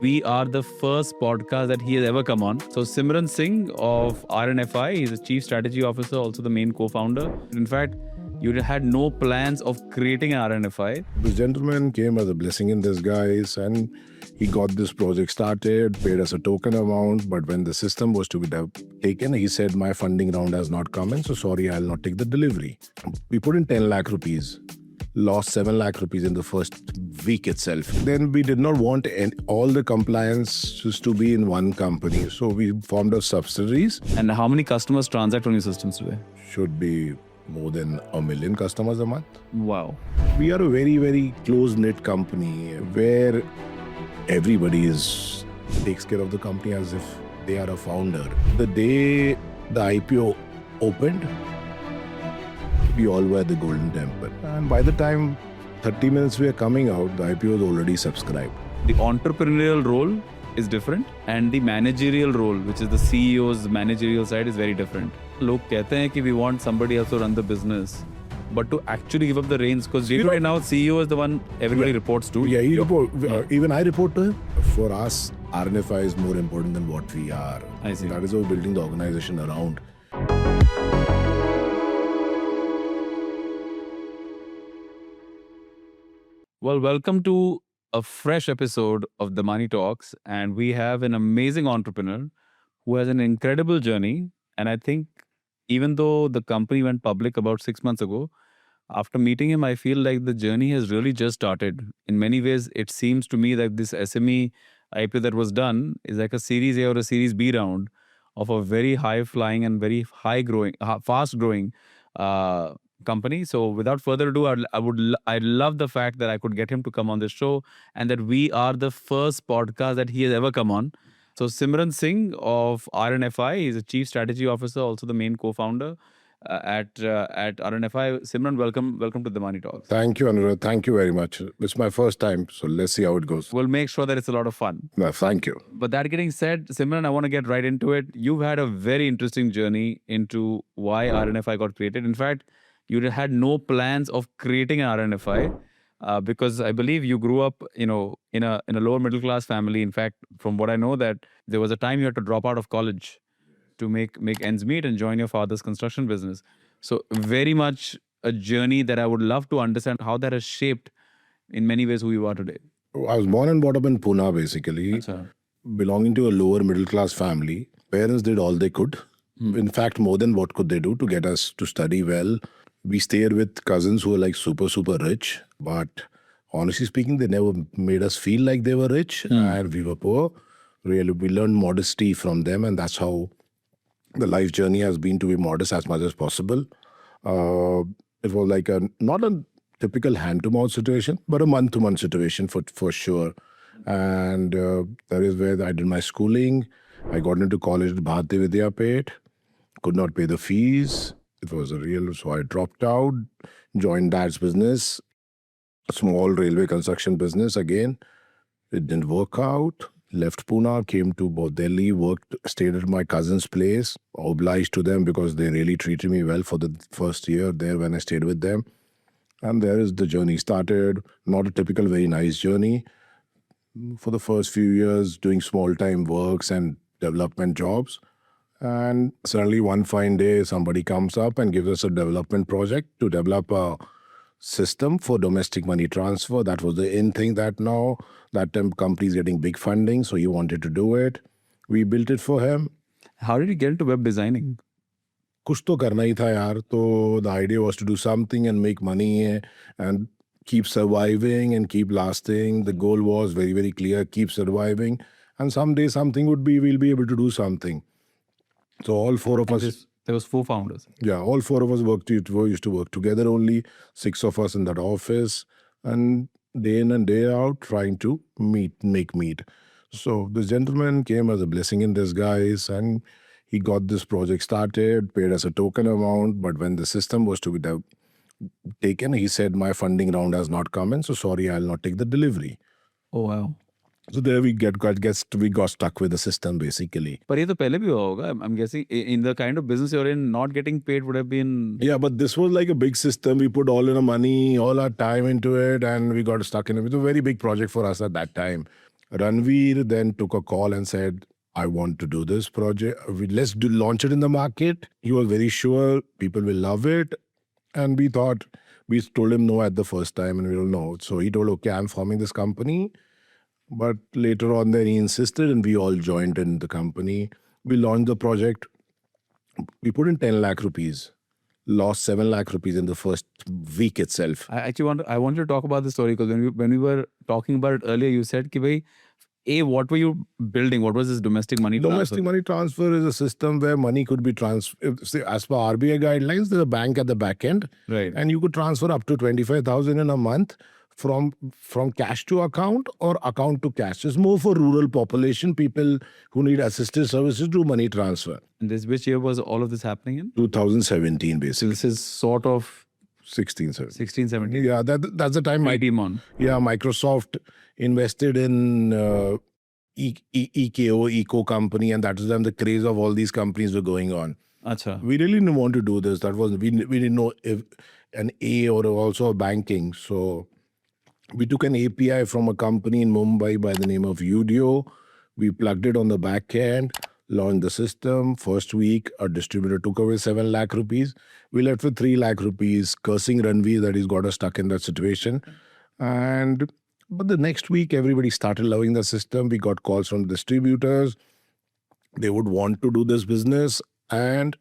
We are the first podcast that he has ever come on. So Simran Singh of RNFI, he's the Chief Strategy Officer, also the main co-founder. In fact, you had no plans of creating an RNFI. This gentleman came as a blessing in disguise and he got this project started, paid us a token amount, but when the system was to be taken, he said, my funding round has not come in, so sorry, I'll not take the delivery. We put in 10 lakh rupees. Lost 7 lakh rupees in the first week itself. Then we did not want all the compliances to be in one company. So we formed a subsidiaries. And how many customers transact on your systems today? Should be more than 1 million customers a month. Wow. We are a very, very close-knit company where everybody takes care of the company as if they are a founder. The day the IPO opened, we all were at the Golden Temple. And by the time 30 minutes we are coming out, the IPO is already subscribed. The entrepreneurial role is different and the managerial role, which is the CEO's managerial side, is very different. लोग कहते हैं कि we want somebody else to run the business, but to actually give up the reins, because right now CEO is the one everybody reports to. Yeah, even I report to him. For us, RNFI is more important than what we are. I see. That is how we're building the organization around. Well, welcome to a fresh episode of The Money Talks. And we have an amazing entrepreneur who has an incredible journey. And I think even though the company went public about 6 months ago, after meeting him, I feel like the journey has really just started. In many ways, it seems to me that this SME IPO that was done is like a Series A or a Series B round of a very high-flying and very fast-growing company. So without further ado, I love the fact that I could get him to come on the show and that we are the first podcast that he has ever come on. So Simran Singh of RNFI, he's a Chief Strategy Officer, also the main co-founder at RNFI. Simran, welcome to the Money Talks. Thank you, Anurag. Thank you very much. It's my first time, so let's see how it goes. We'll make sure that it's a lot of fun. No, thank you. But that getting said, Simran, I want to get right into it. You've had a very interesting journey into why RNFI got created. In fact, you had no plans of creating an RNFI because I believe you grew up, in a lower middle class family. In fact, from what I know, that there was a time you had to drop out of college to make ends meet and join your father's construction business. So very much a journey that I would love to understand how that has shaped in many ways who you are today. I was born and brought up in Pune, basically. Achha. Belonging to a lower middle class family. Parents did all they could. In fact, more than what could they do to get us to study well. We stayed with cousins who were like super, super rich. But honestly speaking, they never made us feel like they were rich and we were poor. Really, we learned modesty from them, and that's how the life journey has been, to be modest as much as possible. It was like not a typical hand-to-mouth situation, but a month-to-month situation for sure. And that is where I did my schooling. I got into college at Bharati Vidyapet, could not pay the fees. It was so I dropped out, joined dad's business, a small railway construction business again. It didn't work out. Left Pune, came to Delhi, stayed at my cousin's place, obliged to them because they really treated me well for the first year there when I stayed with them. And there is the journey started. Not a typical very nice journey. For the first few years, doing small-time works and development jobs. And suddenly one fine day, somebody comes up and gives us a development project to develop a system for domestic money transfer. That was the in thing that time company is getting big funding, so he wanted to do it. We built it for him. How did you get into web designing? कुछ तो करना ही था यार. So the idea was to do something and make money and keep surviving and keep lasting. The goal was very, very clear: keep surviving, and someday we'll be able to do something. So all four of us. There was 4 founders. Yeah, all 4 of us used to work together only, 6 of us in that office, and day in and day out trying to make meet. So this gentleman came as a blessing in disguise and he got this project started, paid us a token amount, but when the system was to be taken, he said, my funding round has not come in, so sorry, I'll not take the delivery. Oh, wow. So there we got stuck with the system basically. But ये तो पहले भी हुआ होगा. I'm guessing in the kind of business you're in, not getting paid would have been. Yeah, but this was like a big system. We put all our money, all our time into it, and we got stuck in it. It was a very big project for us at that time. Ranveer then took a call and said, I want to do this project. Let's launch it in the market. He was very sure people will love it. And we thought, we told him no at the first time and we don't know. So he told, okay, I'm forming this company. But later on, then he insisted and we all joined in the company. We launched the project. We put in 10 lakh rupees, lost 7 lakh rupees in the first week itself. I want you to talk about the story because when we were talking about it earlier, you said, ki bhai, what were you building? What was this domestic money transfer? Domestic money transfer is a system where money could be transferred. As per RBI guidelines, there's a bank at the back end. Right. And you could transfer up to 25,000 in a month from cash to account or account to cash. It's more for rural population, people who need assisted services do money transfer. And which year was all of this happening in? 2017, So basically. this is sort of 16, 17. 16, 17. Yeah, that's the time team on. Microsoft invested in Eco company, and that is when the craze of all these companies were going on. Acha. We really didn't want to do this. That was we didn't know if an A or also banking. So we took an API from a company in Mumbai by the name of Udio. We plugged it on the back end, launched the system. First week, a distributor took away 7 lakh rupees. We left with 3 lakh rupees, cursing Ranveer that he's got us stuck in that situation. But the next week, everybody started loving the system. We got calls from distributors. They would want to do this business. And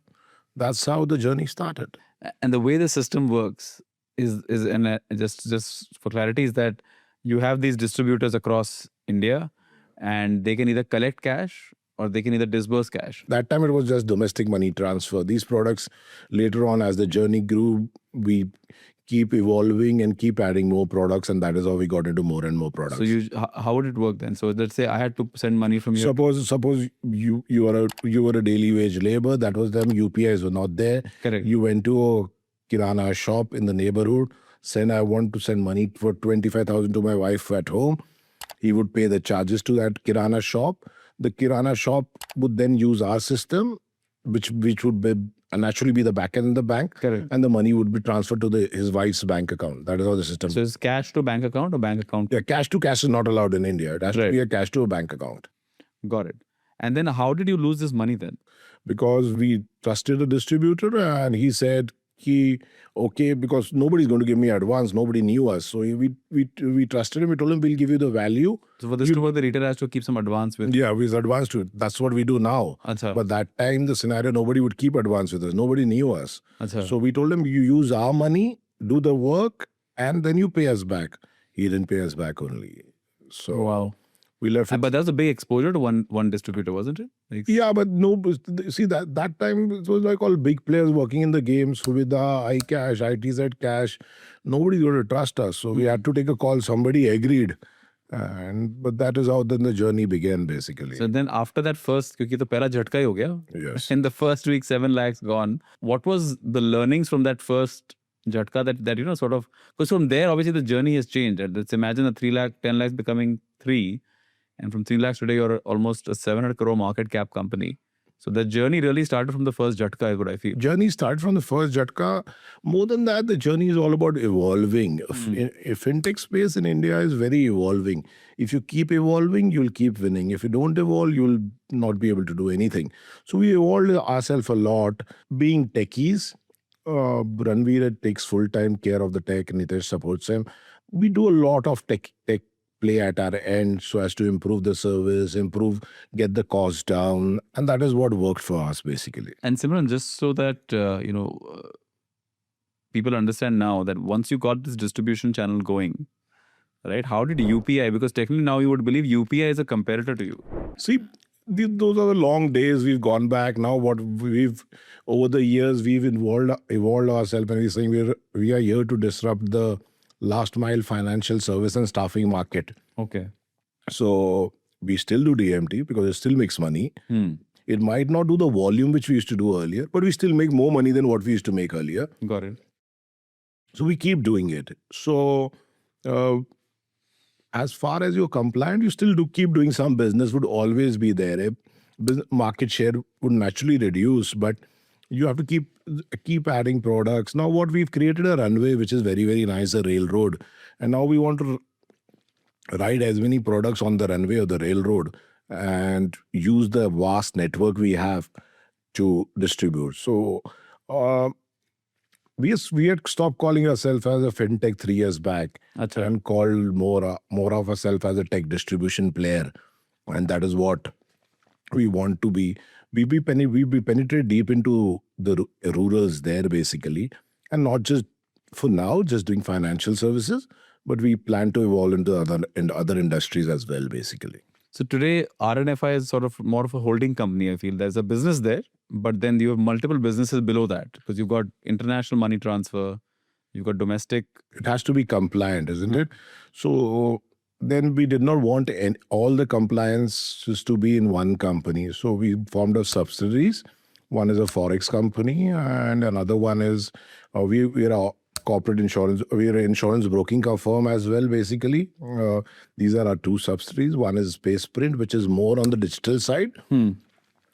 that's how the journey started. And the way the system works is and just for clarity, is that you have these distributors across India and they can either collect cash or they can either disburse cash. That time it was just domestic money transfer. These products, later on as the journey grew, we keep evolving and keep adding more products, and that is how we got into more and more products. So how would it work then? So let's say I had to send money from here. Suppose you were a daily wage labor. That was them. UPIs were not there. Correct. You went to a kirana shop in the neighborhood. Said I want to send money for 25,000 to my wife at home. He would pay the charges to that kirana shop. The kirana shop would then use our system, which would be naturally be the back end in the bank. Correct. And the money would be transferred to his wife's bank account. That is how the system. So it's cash to bank account or bank account? Yeah, cash to cash is not allowed in India. It has to be a cash to a bank account. Got it. And then how did you lose this money then? Because we trusted a distributor and he said, okay, because nobody's going to give me advance. Nobody knew us. So we trusted him. We told him we'll give you the value. So for this to work, the retailer has to keep some advance with. Yeah, with advance to it. That's what we do now. Achha. But that time, the scenario, nobody would keep advance with us. Nobody knew us. Achha. So we told him, you use our money, do the work, and then you pay us back. He didn't pay us back only. So Wow. we left. But that was a big exposure to one distributor, wasn't it? Like, Yeah, but no, see that time it was like all big players working in the game. Suvidha, iCash, ITZ Cash. Nobody's going to trust us. So we had to take a call. Somebody agreed. But that is how then the journey began basically. So then after that first, क्योंकि तो पहला झटका ही हो गया. Yes. In the first week, 7 lakhs gone. What was the learnings from that first jhatka that sort of, because from there obviously the journey has changed. Let's imagine a 3 lakh, 10 lakhs becoming 3. And from 3 lakhs today, you're almost a 700 crore market cap company. So the journey really started from the first jhatka, is what I feel. Journey started from the first jhatka. More than that, the journey is all about evolving. Fintech space in India is very evolving. If you keep evolving, you'll keep winning. If you don't evolve, you'll not be able to do anything. So we evolved ourselves a lot. Being techies, Ranveer takes full-time care of the tech. Nitesh supports him. We do a lot of tech play at our end so as to improve the service, get the cost down. And that is what worked for us basically. And Simran, just so that, people understand now that once you got this distribution channel going, right, how did UPI, because technically now you would believe UPI is a competitor to you. See, those are the long days. We've gone back. Now what over the years, we've evolved ourselves, and we're saying we are here to disrupt the last mile financial service and staffing market. Okay. So we still do DMT because it still makes money. It might not do the volume which we used to do earlier, but we still make more money than what we used to make earlier. Got it. So we keep doing it. So as far as you're compliant, you still keep doing some business, would always be there. Market share would naturally reduce, but you have to keep adding products. Now what we've created a runway, which is very, very nice, a railroad. And now we want to ride as many products on the runway or the railroad and use the vast network we have to distribute. So uh, we had stopped calling ourselves as a fintech 3 years back Acha. and called more of ourselves as a tech distribution player, and that is what we want to be. We penetrate deep into the rurals there basically, and not just for now just doing financial services, but we plan to evolve into other industries as well basically. So today, RNFI is sort of more of a holding company. I feel there's a business there, but then you have multiple businesses below that because you've got international money transfer, you've got domestic. It has to be compliant, isn't it? So then we did not want all the compliances to be in one company. So we formed a subsidiaries. One is a forex company, and another one is we are a corporate insurance. We are an insurance broking firm as well. Basically, these are our two subsidiaries. One is Spaceprint, which is more on the digital side.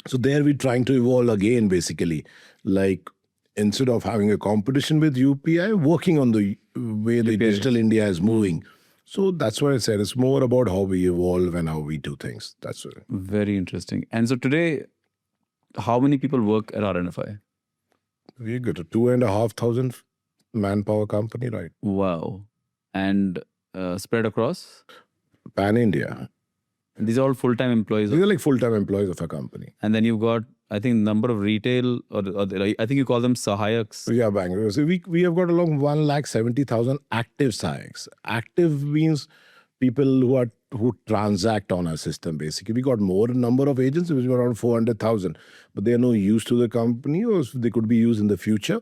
So there we're trying to evolve again, basically, like instead of having a competition with UPI, working on the way the digital India is moving. So that's what I said. It's more about how we evolve and how we do things. That's it. Very interesting. And so today, how many people work at RNFI? We got a 2,500 manpower company, right? Wow. And spread across? Pan India. And these are all full-time employees. These are like full-time employees of a company. And then you've got, I think, number of retail, or I think you call them sahayaks. Yeah, Bangalore. So we have got along 1,70,000 active sahayaks. Active means people who transact on our system, basically. We got more number of agents, which were around 400,000. But they are no use to the company, or they could be used in the future.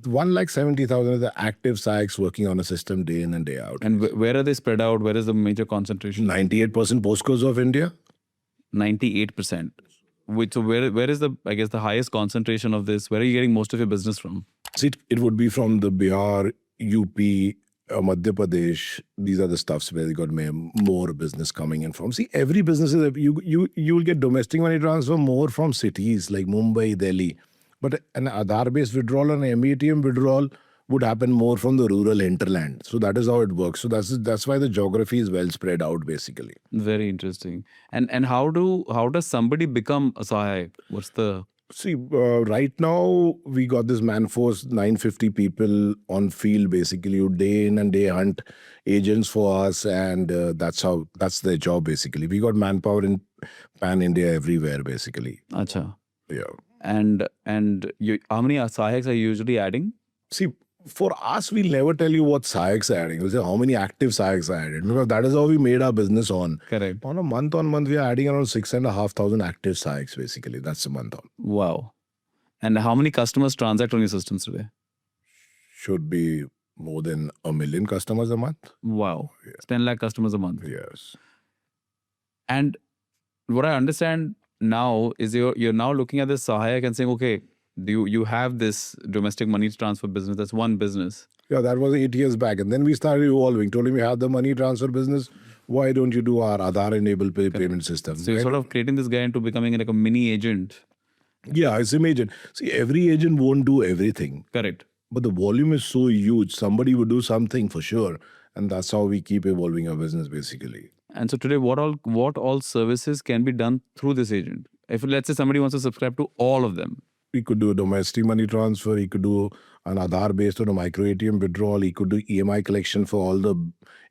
1,70,000 is the active sahayaks working on a system day in and day out. And where are they spread out? Where is the major concentration? 98% postcodes of India. 98%. So where is the, I guess, the highest concentration of this? Where are you getting most of your business from? See, it would be from the Bihar, UP, Madhya Pradesh. These are the stuffs where they got more business coming in from. See, every business is you will get domestic money transfer more from cities like Mumbai, Delhi, but an Aadhaar-based withdrawal and an MEATM withdrawal would happen more from the rural hinterland. So that is how it works. So that's why the geography is well spread out, basically. Very interesting. And how does somebody become a sahayak? What's the... See, right now we got this man force, 950 people on field, basically, who day in and day hunt agents for us, and that's their job, basically. We got manpower in Pan India everywhere, basically. Acha. Yeah. And how many sahayaks are you usually adding? See, for us, we'll never tell you what sahayaks are adding. We'll say how many active sahayaks are added, because that is how we made our business on. Correct. On a month, we are adding around 6,500 active sahayaks, basically. That's a month on. Wow. And how many customers transact on your systems today? Should be more than 1 million customers a month. Wow. Yeah. It's 10 lakh customers a month. Yes. And what I understand now is you're now looking at this sahayak and saying, okay, you have this domestic money transfer business. That's one business. Yeah, that was 8 years back. And then we started evolving. Told him we have the money transfer business. Why don't you do our Aadhaar-enabled payment system? So you're sort of creating this guy into becoming like a mini agent. Yeah, it's an agent. See, every agent won't do everything. Correct. But the volume is so huge. Somebody would do something for sure. And that's how we keep evolving our business, basically. And so today, what all services can be done through this agent? If let's say somebody wants to subscribe to all of them. He could do a domestic money transfer. He could do an Aadhaar based on a micro ATM withdrawal. He could do EMI collection for all the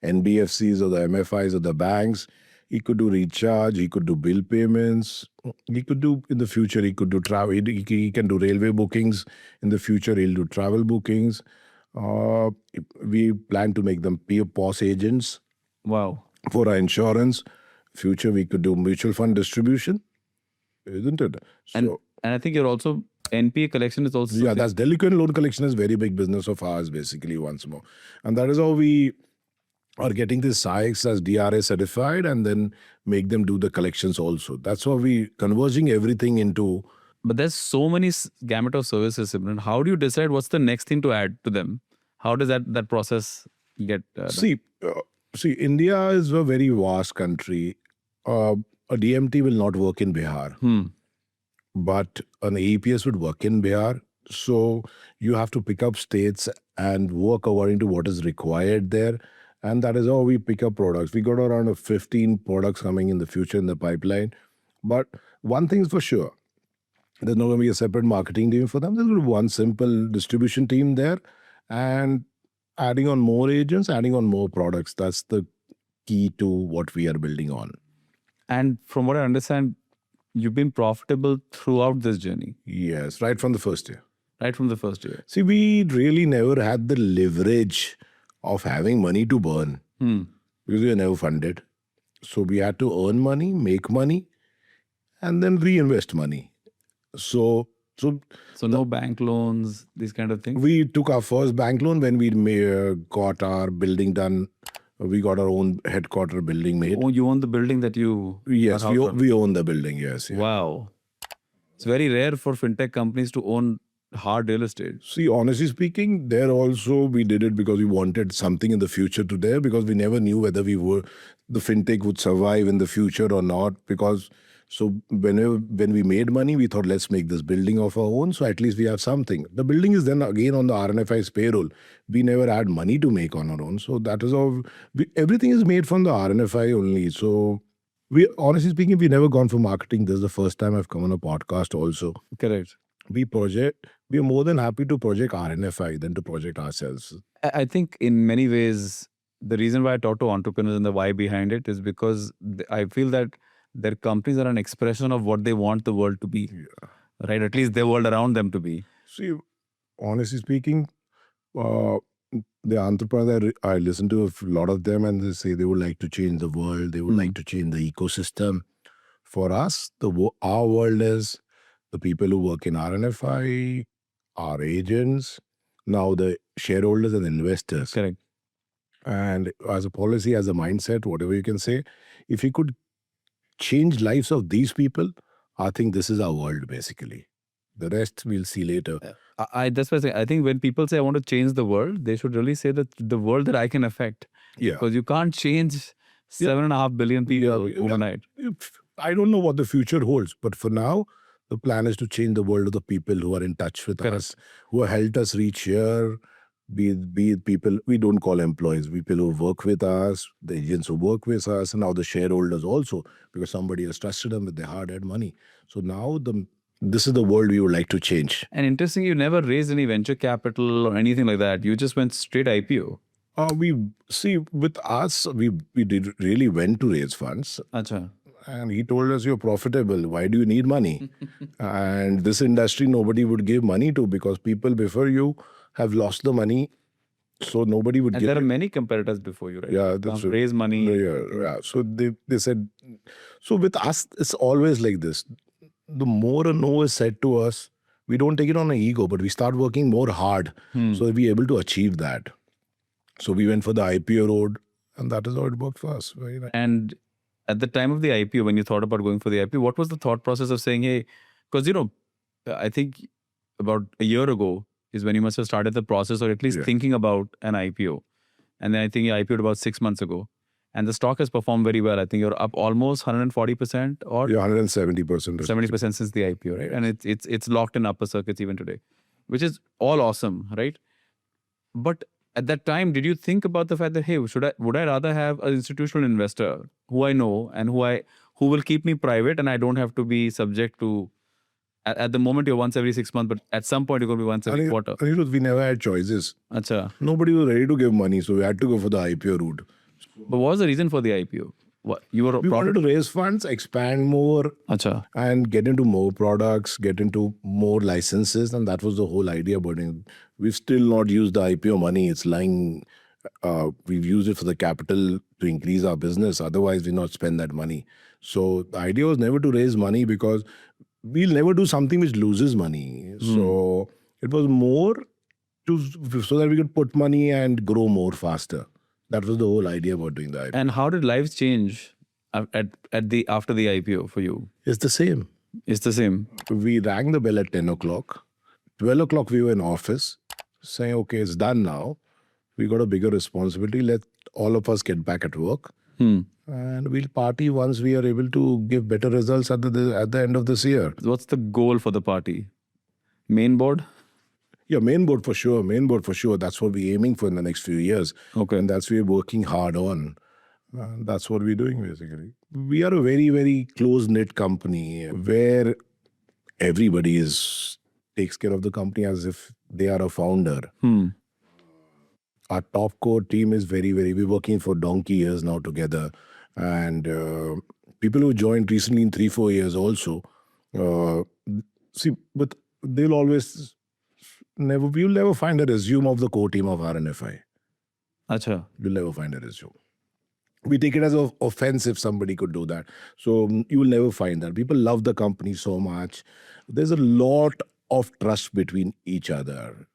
NBFCs or the MFIs or the banks. He could do recharge. He could do bill payments. He could do, in the future, he could do travel. He can do railway bookings. In the future, he'll do travel bookings. We plan to make them POS agents. Wow. For our insurance. Future, we could do mutual fund distribution. Isn't it? So, and I think you're also, NPA collection is also... Yeah, that's delinquent loan collection is very big business of ours, basically, once more. And that is how we are getting this sahayaks as DRA certified and then make them do the collections also. That's how we converging everything into... But there's so many gamut of services, Simran. How do you decide what's the next thing to add to them? How does that process get... See, India is a very vast country. A DMT will not work in Bihar. But an AEPS would work in Bihar. So you have to pick up states and work according to what is required there. And that is how we pick up products. We got around 15 products coming in the future in the pipeline. But one thing is for sure, there's not going to be a separate marketing team for them. There's going to be one simple distribution team there, and adding on more agents, adding on more products. That's the key to what we are building on. And from what I understand, you've been profitable throughout this journey, Yes, right from the first year. right from the first year. See, we really never had the leverage of having money to burn because we were never funded. So we had to earn money, make money, and then reinvest money. So no bank loans, these kind of things. we took our first bank loan when we got our building done. We got our own headquarter building made. Oh, you own the building that you... Yes, are house we own the building, yes. Yeah. Wow. It's very rare for fintech companies to own hard real estate. See, honestly speaking, there also we did it because we wanted something in the future to there, because we never knew whether the fintech would survive in the future or not. Because so when we made money, we thought, let's make this building of our own, so at least we have something. The building is then again on the RNFI's payroll. We never had money to make on our own, so that is how everything is made from the RNFI only. So we, honestly speaking, we never gone for marketing. This is the first time I've come on a podcast also. Correct. We are more than happy to project RNFI than to project ourselves. I think in many ways, the reason why I talk to entrepreneurs and the why behind it is because I feel that their companies are an expression of what they want the world to be, right? At least their world around them to be. See, honestly speaking, the entrepreneurs, I listen to a lot of them, and they say they would like to change the world. They would like to change the ecosystem. For us, our world is the people who work in RNFI, our agents, now the shareholders and investors. Correct. And as a policy, as a mindset, whatever you can say, if you could change lives of these people, I think this is our world basically. The rest we'll see later. That's why I say, I think when people say I want to change the world, they should really say that the world that I can affect. Yeah. Because you can't change 7.5 billion people overnight. I don't know what the future holds, but for now, the plan is to change the world of the people who are in touch with us, who have helped us reach here. Be it people we don't call employees, people who work with us, the agents who work with us, and now the shareholders also, because somebody has trusted them with their hard-earned money. So now this is the world we would like to change. And interesting, you never raised any venture capital or anything like that. You just went straight IPO. With us, we really went to raise funds. Achha. And he told us, you're profitable. Why do you need money? And this industry, nobody would give money to, because people before you have lost the money. So nobody would And give. there are many competitors before you, right? Yeah, that's right. Raise money. Yeah. So they said, so with us, it's always like this. The more a no is said to us, we don't take it on an ego, but we start working more hard. So we're able to achieve that. So we went for the IPO road, and that is how it worked for us. Very nice. And at the time of the IPO, when you thought about going for the IPO, what was the thought process of saying, hey, because, I think about a year ago is when you must have started the process, or at least thinking about an IPO. And then I think you IPO'd about 6 months ago. And the stock has performed very well. I think you're up almost 140% or 170%. 70% since the IPO, right? And it's locked in upper circuits even today, which is all awesome, right? But at that time, did you think about the fact that, hey, would I rather have an institutional investor who I know and who will keep me private, and I don't have to be subject to, at the moment you're once every 6 months, but at some point you're going to be once every quarter. We never had choices. Achha. Nobody was ready to give money, so we had to go for the IPO route. But what was the reason for the IPO? We wanted to raise funds, expand more, Achha. and get into more products, get into more licenses, and that was the whole idea about it. We've still not used the IPO money. It's lying. We've used it for the capital to increase our business. Otherwise, we not spend that money. So the idea was never to raise money, because we'll never do something which loses money. So it was more so that we could put money and grow more faster. That was the whole idea about doing the IPO. And how did lives change after the IPO for you? It's the same. It's the same. We rang the bell at 10 o'clock. 12 o'clock we were in office saying, okay, it's done now. We got a bigger responsibility. Let all of us get back at work. And we'll party once we are able to give better results at the end of this year. What's the goal for the party? Main board? Yeah, main board for sure. Main board for sure. That's what we're aiming for in the next few years. Okay. And that's what we're working hard on. That's what we're doing basically. We are a very, very close-knit company where everybody takes care of the company as if they are a founder. Our top core team is we're working for donkey years now together. And people who joined recently in 3-4 years also, but they'll always you'll never find a resume of the core team of RNFI. Acha. You'll never find a resume. We take it as an offense if somebody could do that. So you will never find that. People love the company so much. There's a lot of trust between each other.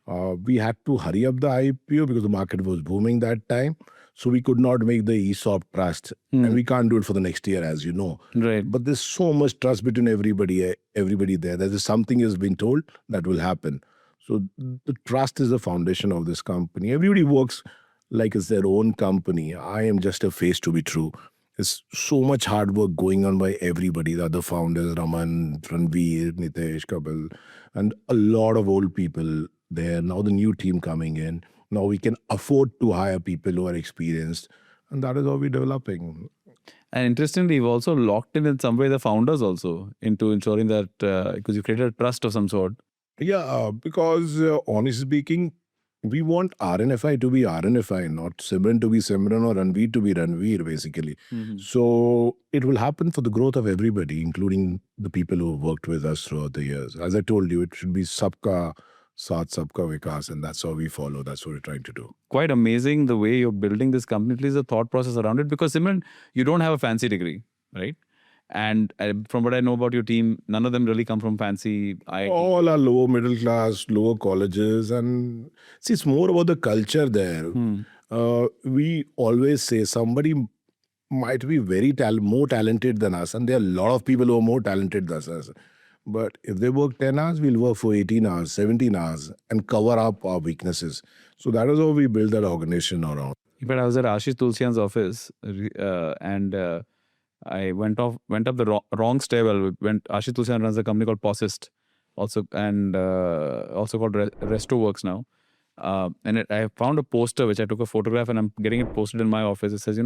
We had to hurry up the IPO because the market was booming that time. So we could not make the ESOP trust. And we can't do it for the next year, as you know. Right. But there's so much trust between everybody there. That if something has been told, that will happen. So the trust is the foundation of this company. Everybody works like it's their own company. I am just a face to be true. There's so much hard work going on by everybody, the other founders, Raman, Ranveer, Nitesh, Kapil, and a lot of old people there. Now the new team coming in. Now we can afford to hire people who are experienced. And that is how we're developing. And interestingly, you've also locked in some way the founders also into ensuring that, because you created a trust of some sort. Yeah, because honestly speaking, we want RNFI to be RNFI, not Simran to be Simran or Ranveer to be Ranveer, basically. So it will happen for the growth of everybody, including the people who worked with us throughout the years. As I told you, it should be Sabka Saath, Sabka Vikas, and that's how we follow. That's what we're trying to do. Quite amazing the way you're building this company. Please, the thought process around it, because Simran, you don't have a fancy degree, right? And from what I know about your team, none of them really come from fancy IIT. All are lower middle class, lower colleges. And see, it's more about the culture there. We always say somebody might be more talented than us. And there are a lot of people who are more talented than us. But if they work 10 hours, we'll work for 18 hours, 17 hours and cover up our weaknesses. So that is how we build that organization around. But I was at Ashish Tulsian's office and I went up the wrong stairwell. Ashish Tulsian runs a company called Posist, also called RestoWorks now. And I found a poster which I took a photograph and I'm getting it posted in my office. It says,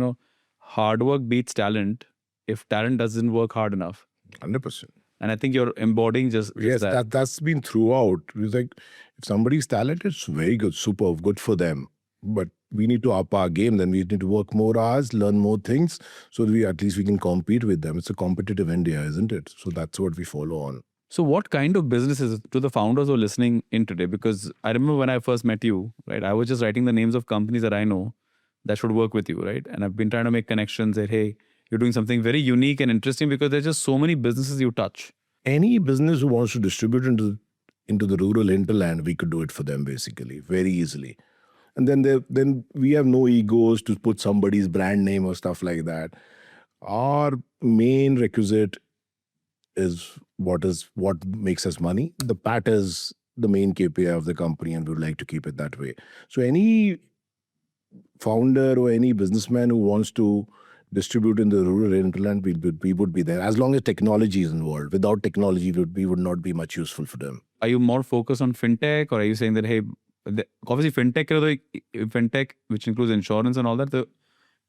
hard work beats talent if talent doesn't work hard enough. 100%. And I think you're embodying just yes, that. That's been throughout. It's like, if somebody's talented, it's very good, super good for them. But we need to up our game. Then we need to work more hours, learn more things, so that at least we can compete with them. It's a competitive India, isn't it? So that's what we follow on. So what kind of businesses, to the founders who are listening in today, because I remember when I first met you, right, I was just writing the names of companies that I know that should work with you, right? And I've been trying to make connections that, hey, you're doing something very unique and interesting, because there's just so many businesses you touch. Any business who wants to distribute into the rural hinterland, we could do it for them basically, very easily. And then we have no egos to put somebody's brand name or stuff like that. Our main requisite is what makes us money. The PAT is the main KPI of the company, and we would like to keep it that way. So any founder or any businessman who wants to distribute in the rural hinterland, we would be there, as long as technology is involved. Without technology, we would not be much useful for them. Are you more focused on fintech, or are you saying that, hey, obviously fintech, which includes insurance and all that?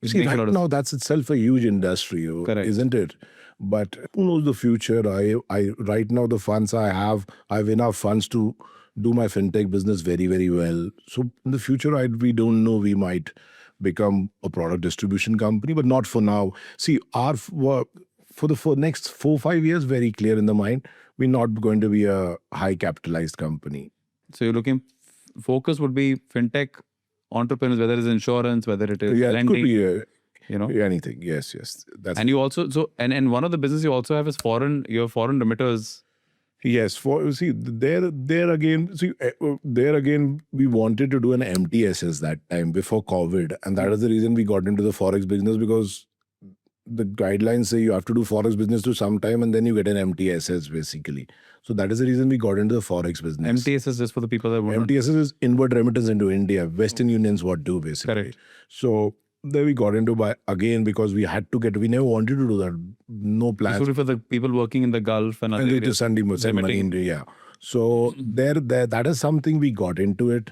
See, right now that's itself a huge industry, isn't it? But who knows the future? I right now the funds I have enough funds to do my fintech business very, very well. So in the future, we don't know, we might become a product distribution company, but not for now. See, for next 4-5 years, very clear in the mind, we're not going to be a high capitalized company. So you're looking, focus would be fintech entrepreneurs, whether it's insurance, whether it is lending, it could be anything. Yes. And you also and one of the business you also have is foreign remitters. Yes, there again, we wanted to do an MTSS that time before COVID, and that is the reason we got into the forex business, because the guidelines say you have to do forex business to some time, and then you get an MTSS basically. So that is the reason we got into the forex business. MTSS, just for the people that won't. MTSS is inward remittance into India. Western Unions what do basically. Correct. So then we got into because we never wanted to do that. No plans. Especially for the people working in the Gulf and other areas. Sending money in India. So that is something we got into it.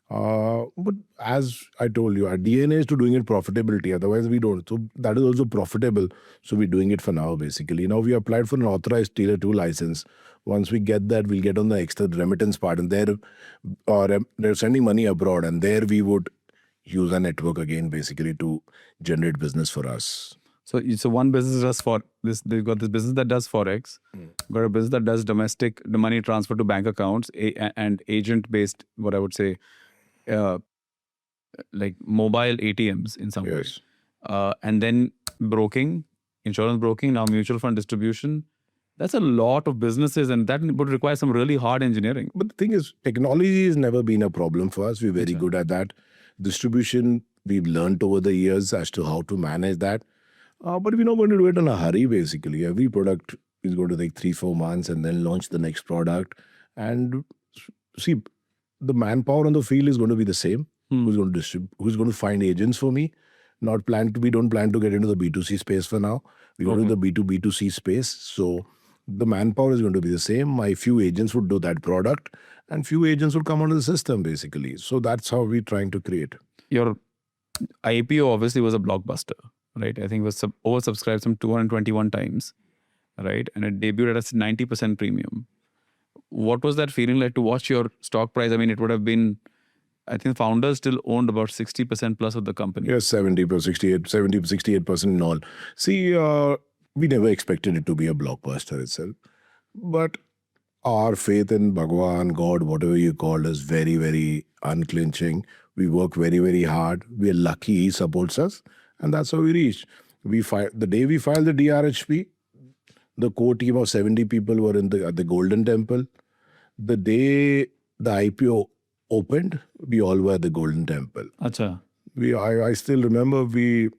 But as I told you, our DNA is to doing it profitability. Otherwise, we don't. So that is also profitable. So we're doing it for now, basically. Now we applied for an authorized Tier 2 license. Once we get that, we'll get on the extra remittance part, and there, or they're sending money abroad, and there we would use our network again, basically, to generate business for us. So one business does for this. They've got this business that does forex. Got a business that does domestic the money transfer to bank accounts and agent based. What I would say, uh, like mobile ATMs in some way. Yes. And then broking, insurance broking, now mutual fund distribution. That's a lot of businesses, and that would require some really hard engineering. But the thing is, technology has never been a problem for us. We're very good at that. Distribution, we've learned over the years as to how to manage that. But we're not going to do it in a hurry, basically. Every product is going to take 3-4 months and then launch the next product. And see, the manpower on the field is going to be the same. Who's going to distribute? Who's going to find agents for me? We don't plan to get into the B2C space for now. We go to the B2B2C space. So the manpower is going to be the same. My few agents would do that product, and few agents would come onto the system, basically. So that's how we're trying to create. Your IPO obviously was a blockbuster, right? I think it was oversubscribed some 221 times, right? And it debuted at a 90% premium. What was that feeling like to watch your stock price? I mean, it would have been, I think founders still owned about 60% plus of the company. Yes, 68% in all. See, we never expected it to be a blockbuster itself. But our faith in Bhagwan, God, whatever you call is very, very unclinching. We work very, very hard. We're lucky he supports us. And that's how we reached. The day we filed the DRHP, the core team of 70 people were at the Golden Temple. The day the IPO opened, we all were at the Golden Temple. Acha. I still remember we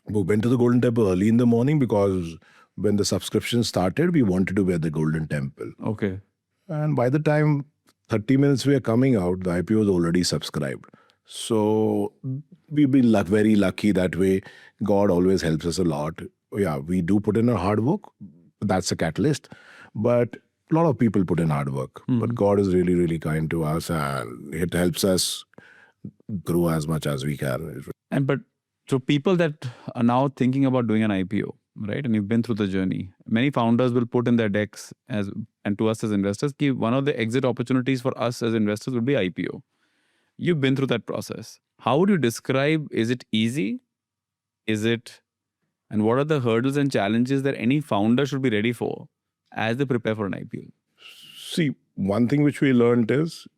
went to the Golden Temple early in the morning because when the subscription started, we wanted to be at the Golden Temple. Okay. And by the time 30 minutes we are coming out, the IPO was already subscribed. So we've been very lucky that way. God always helps us a lot. Yeah, we do put in our hard work. That's a catalyst. But a lot of people put in hard work. But God is really, really kind to us, and it helps us grow as much as we can. But so people that are now thinking about doing an IPO, right? And you've been through the journey. Many founders will put in their decks and to us as investors, one of the exit opportunities for us as investors would be IPO. You've been through that process. How would you describe, is it easy? And what are the hurdles and challenges that any founder should be ready for as they prepare for an IPO? See, one thing which we learned is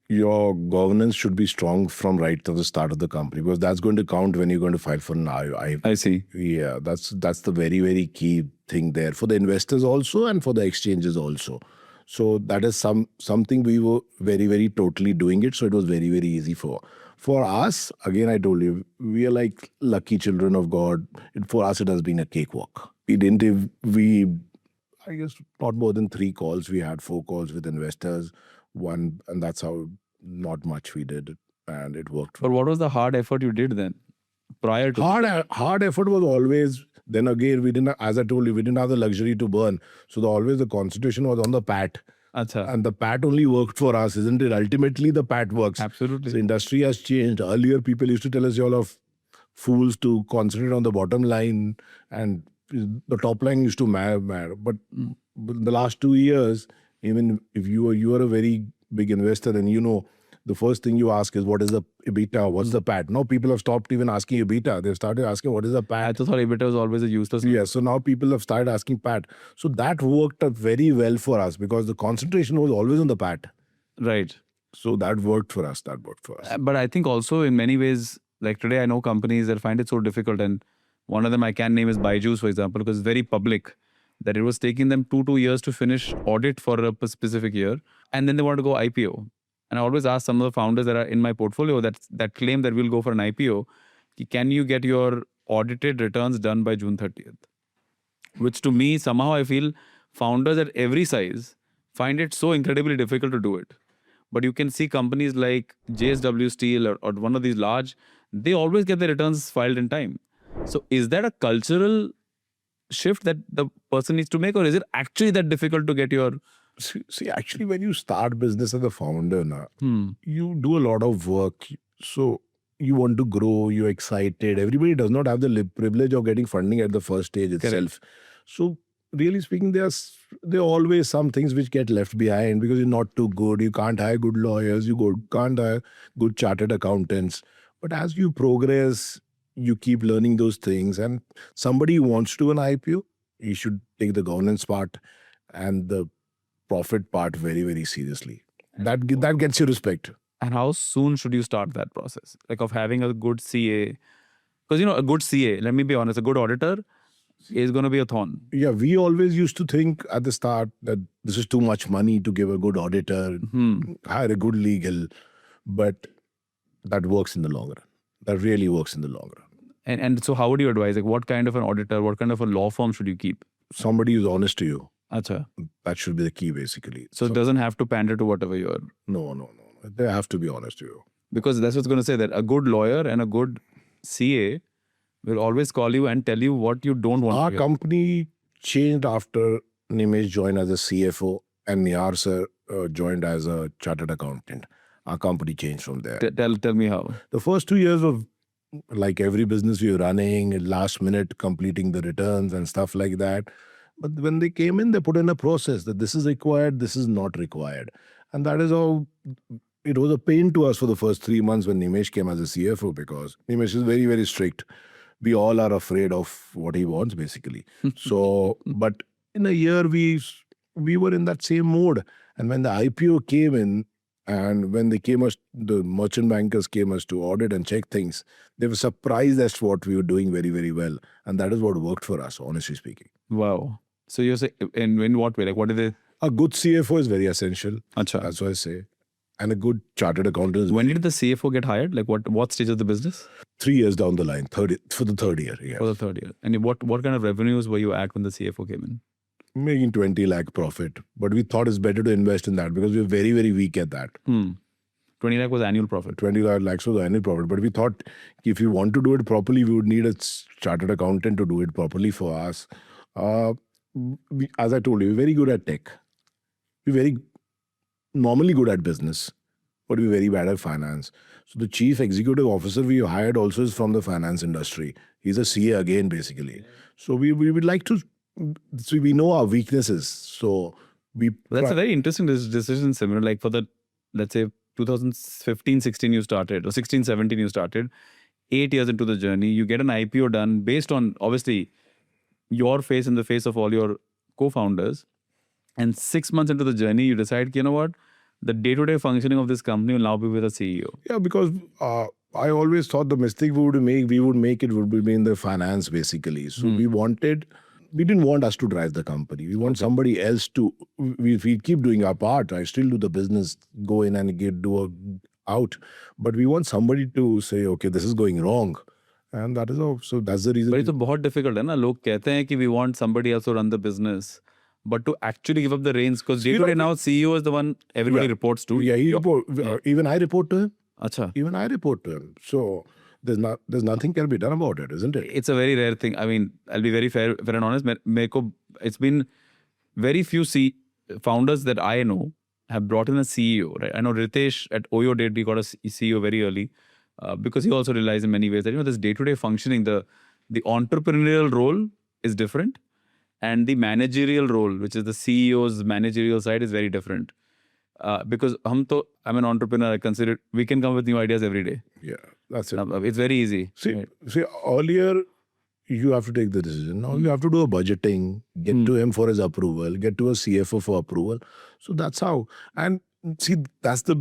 your governance should be strong from right to the start of the company, because that's going to count when you're going to file for an IPO. I see. Yeah, that's the very, very key thing there for the investors also and for the exchanges also. So that is something we were very, very totally doing it. So it was very, very easy for us. Again, I told you, we are like lucky children of God. For us, it has been a cakewalk. I guess not more than 3 calls. We had 4 calls with investors, and that's how not much we did, and it worked. But what was the hard effort you did then? Prior to hard effort was always, then again, as I told you, we didn't have the luxury to burn. So the concentration was on the PAT. Acha. And the PAT only worked for us, isn't it? Ultimately, the PAT works. Absolutely. The industry has changed. Earlier, people used to tell us, y'all are fools to concentrate on the bottom line, and the top line used to matter. But the last 2 years, even if you are a very big investor, and the first thing you ask is, what is the EBITDA? What's the PAT? Now people have stopped even asking EBITDA. They've started asking, what is the PAT? I thought EBITDA was always a useless. Yes, so now people have started asking PAT. So that worked out very well for us because the concentration was always on the PAT. Right. So that worked for us. But I think also in many ways, like today I know companies that find it so difficult, and one of them I can name is Byju's, for example, because it's very public that it was taking them 2 years to finish audit for a specific year, and then they want to go IPO. And I always ask some of the founders that are in my portfolio that claim that we'll go for an IPO, can you get your audited returns done by June 30th? Which to me, somehow I feel founders at every size find it so incredibly difficult to do it. But you can see companies like JSW Steel or one of these large, they always get their returns filed in time. So is that a cultural shift that the person needs to make, or is it actually that difficult to get your See, actually, when you start business as a founder, na, Hmm. you do a lot of work. So you want to grow, you're excited. Everybody does not have the privilege of getting funding at the first stage itself. So really speaking, there are always some things which get left behind because you're not too good. You can't hire good lawyers. Can't hire good chartered accountants. But as you progress, you keep learning those things. And somebody who wants to do an IPO, you should take the governance part and the profit part very, very seriously. That gets you respect. And how soon should you start that process? Like of having a good CA? Because, you know, a good CA, let me be honest, a good auditor is going to be a thorn. Yeah, we always used to think at the start that this is too much money to give a good auditor, hire a good legal, but that works in the long run. That really works in the long run. And so how would you advise? Like what kind of an auditor, what kind of a law firm should you keep? Somebody who's honest to you. Acha. That should be the key, basically. So it doesn't have to pander to whatever you're... No. They have to be honest to you. Because that's what's going to say, that a good lawyer and a good CA will always call you and tell you what you don't want Our to hear. company changed after Nimesh joined as a CFO and Niyar sir joined as a chartered accountant. Our company changed from there. Tell me how. The first 2 years were like every business we were running, last minute completing the returns and stuff like that. But when they came in, they put in a process that this is required, this is not required. And that is how it was a pain to us for the first 3 months when Nimesh came as a CFO, because Nimesh is very, very strict. We all are afraid of what he wants, basically. So, but in a year, we were in that same mode. And when the IPO came in, and when they came us, the merchant bankers came us to audit and check things, they were surprised as to what we were doing very, very well. And that is what worked for us, honestly speaking. Wow. So you're saying, in what way? Like what did they... A good CFO is very essential. Acha. That's what I say. And a good chartered accountant. When did the CFO get hired? Like what stage of the business? 3 years down the line, for the third year. Yeah. For the third year. And what kind of revenues were you at when the CFO came in? Making 20 lakh profit. But we thought it's better to invest in that because we were very, very weak at that. 20 lakh was annual profit. 20 lakhs was the annual profit. But we thought if we want to do it properly, we would need a chartered accountant to do it properly for us. As I told you, we're very good at tech. We're very normally good at business, but we're very bad at finance. So the chief executive officer we hired also is from the finance industry. He's a CA again, basically. So we would like to, so we know our weaknesses. So that's a very interesting decision, Simran. Like for the, let's say 2015, 16 you started, or 16, 17 you started, 8 years into the journey, you get an IPO done based on obviously your face in the face of all your co-founders. And 6 months into the journey, you decide, you know what, the day-to-day functioning of this company will now be with a CEO. Yeah, because I always thought the mistake we would make it would be in the finance, basically. So we didn't want us to drive the company. We want somebody else to, we keep doing our part. I still do the business, go in and out. But we want somebody to say, okay, this is going wrong. And that is all. So that's the reason. But it's बहुत difficult, है ना? लोग कहते हैं कि we want somebody else to run the business. But to actually give up the reins, because day to day now, CEO is the one everybody reports to. Yeah, even I report to him. Acha. Even I report to him. So there's nothing can be done about it, isn't it? It's a very rare thing. I mean, I'll be very fair and honest. It's been very few founders that I know have brought in a CEO. Right? I know Ritesh at Oyo did. He got a CEO very early because he also realized in many ways that this day-to-day functioning, the entrepreneurial role is different. And the managerial role, which is the CEO's managerial side, is very different. Because I'm an entrepreneur, I consider we can come with new ideas every day. Yeah, that's it. It's very easy. See, earlier you have to take the decision. Now you have to do a budgeting, get to him for his approval, get to a CFO for approval. So that's how. And see, that's the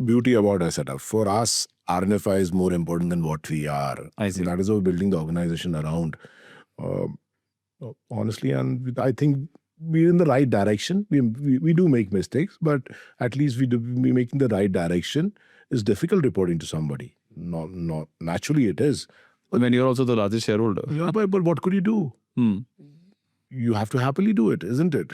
beauty about our setup. For us, RNFI is more important than what we are. I see. That is how we're building the organization around. Honestly, and I think we're in the right direction. We do make mistakes, but at least we're making the right direction. It's difficult reporting to somebody. Not naturally it is. When you're also the largest shareholder. Yeah, but what could you do? You have to happily do it, isn't it?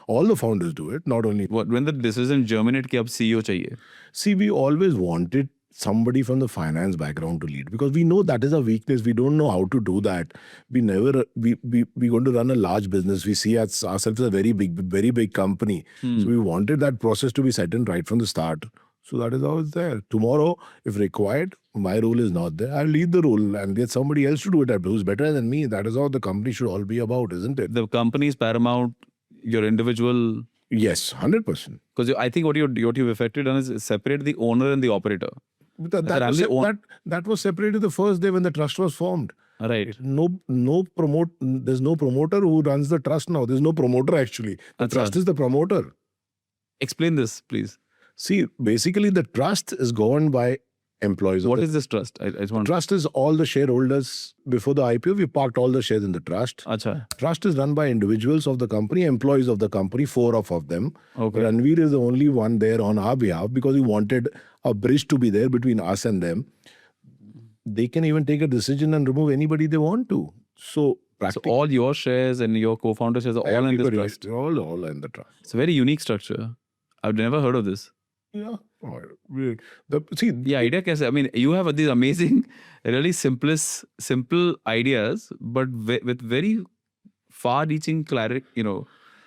All the founders do it, not only. When the decision germinate कि अब CEO चाहिए. See, we always wanted somebody from the finance background to lead, because we know that is a weakness. We don't know how to do that. We never we going to run a large business. We see ourselves as a very big company. So we wanted that process to be set in right from the start. So that is how it's there. Tomorrow, if required, my role is not there. I'll lead the role and get somebody else to do it who's better than me. That is how the company should all be about, isn't it? The company is paramount. Your individual. Yes, 100%. Because I think what you've effectively done is separate the owner and the operator. That was separated the first day when the trust was formed. Right. There's no promoter who runs the trust now. There's no promoter actually. The trust is the promoter. Explain this, please. See, basically the trust is governed by employees. What is this trust? I just want. Trust is all the shareholders. Before the IPO, we parked all the shares in the trust. Achha. Trust is run by individuals of the company, employees of the company, 4 of them. Okay. Ranveer is the only one there on our behalf because we wanted a bridge to be there between us and them. They can even take a decision and remove anybody they want to. So all your shares and your co-founder shares are all in this trust. All in the trust. It's a very unique structure. I've never heard of this. Yeah. The idea I mean, you have these amazing, really simple ideas, but with very far-reaching clarity,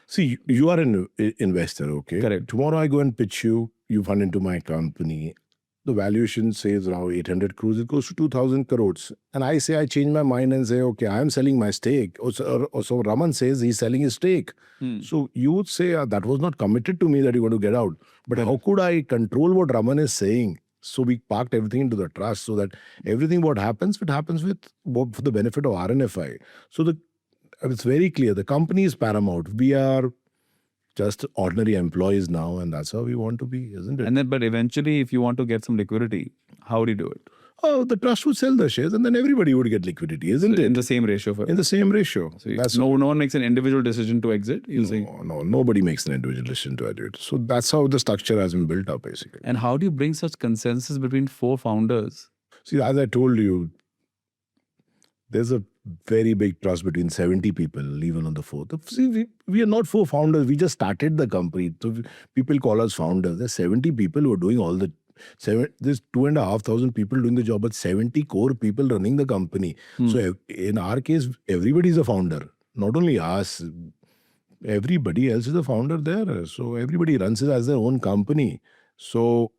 See, you are an investor, okay? Correct. Tomorrow I go and pitch you, you fund into my company. The valuation says around 800 crores, it goes to 2,000 crores. And I say, I change my mind and say, okay, I am selling my stake. So Raman says he's selling his stake. So you would say, that was not committed to me that you're going to get out. But how could I control what Raman is saying? So we parked everything into the trust so that everything what happens, it happens for the benefit of RNFI. So it's very clear. The company is paramount. We are just ordinary employees now, and that's how we want to be, isn't it? But eventually, if you want to get some liquidity, how do you do it? Oh, the trust would sell the shares, and then everybody would get liquidity, isn't it? In the same ratio. In the same ratio. So no one makes an individual decision to exit. No, nobody makes an individual decision to exit. So that's how the structure has been built up, basically. And how do you bring such consensus between 4 founders? See, as I told you, there's a very big trust between 70 people, even on the 4th. See, we are not 4 founders. We just started the company. So people call us founders. There's 70 people who are doing all the... There's 2,500 people doing the job, but 70 core people running the company. So in our case, everybody is a founder. Not only us, everybody else is a founder there. So everybody runs it as their own company. So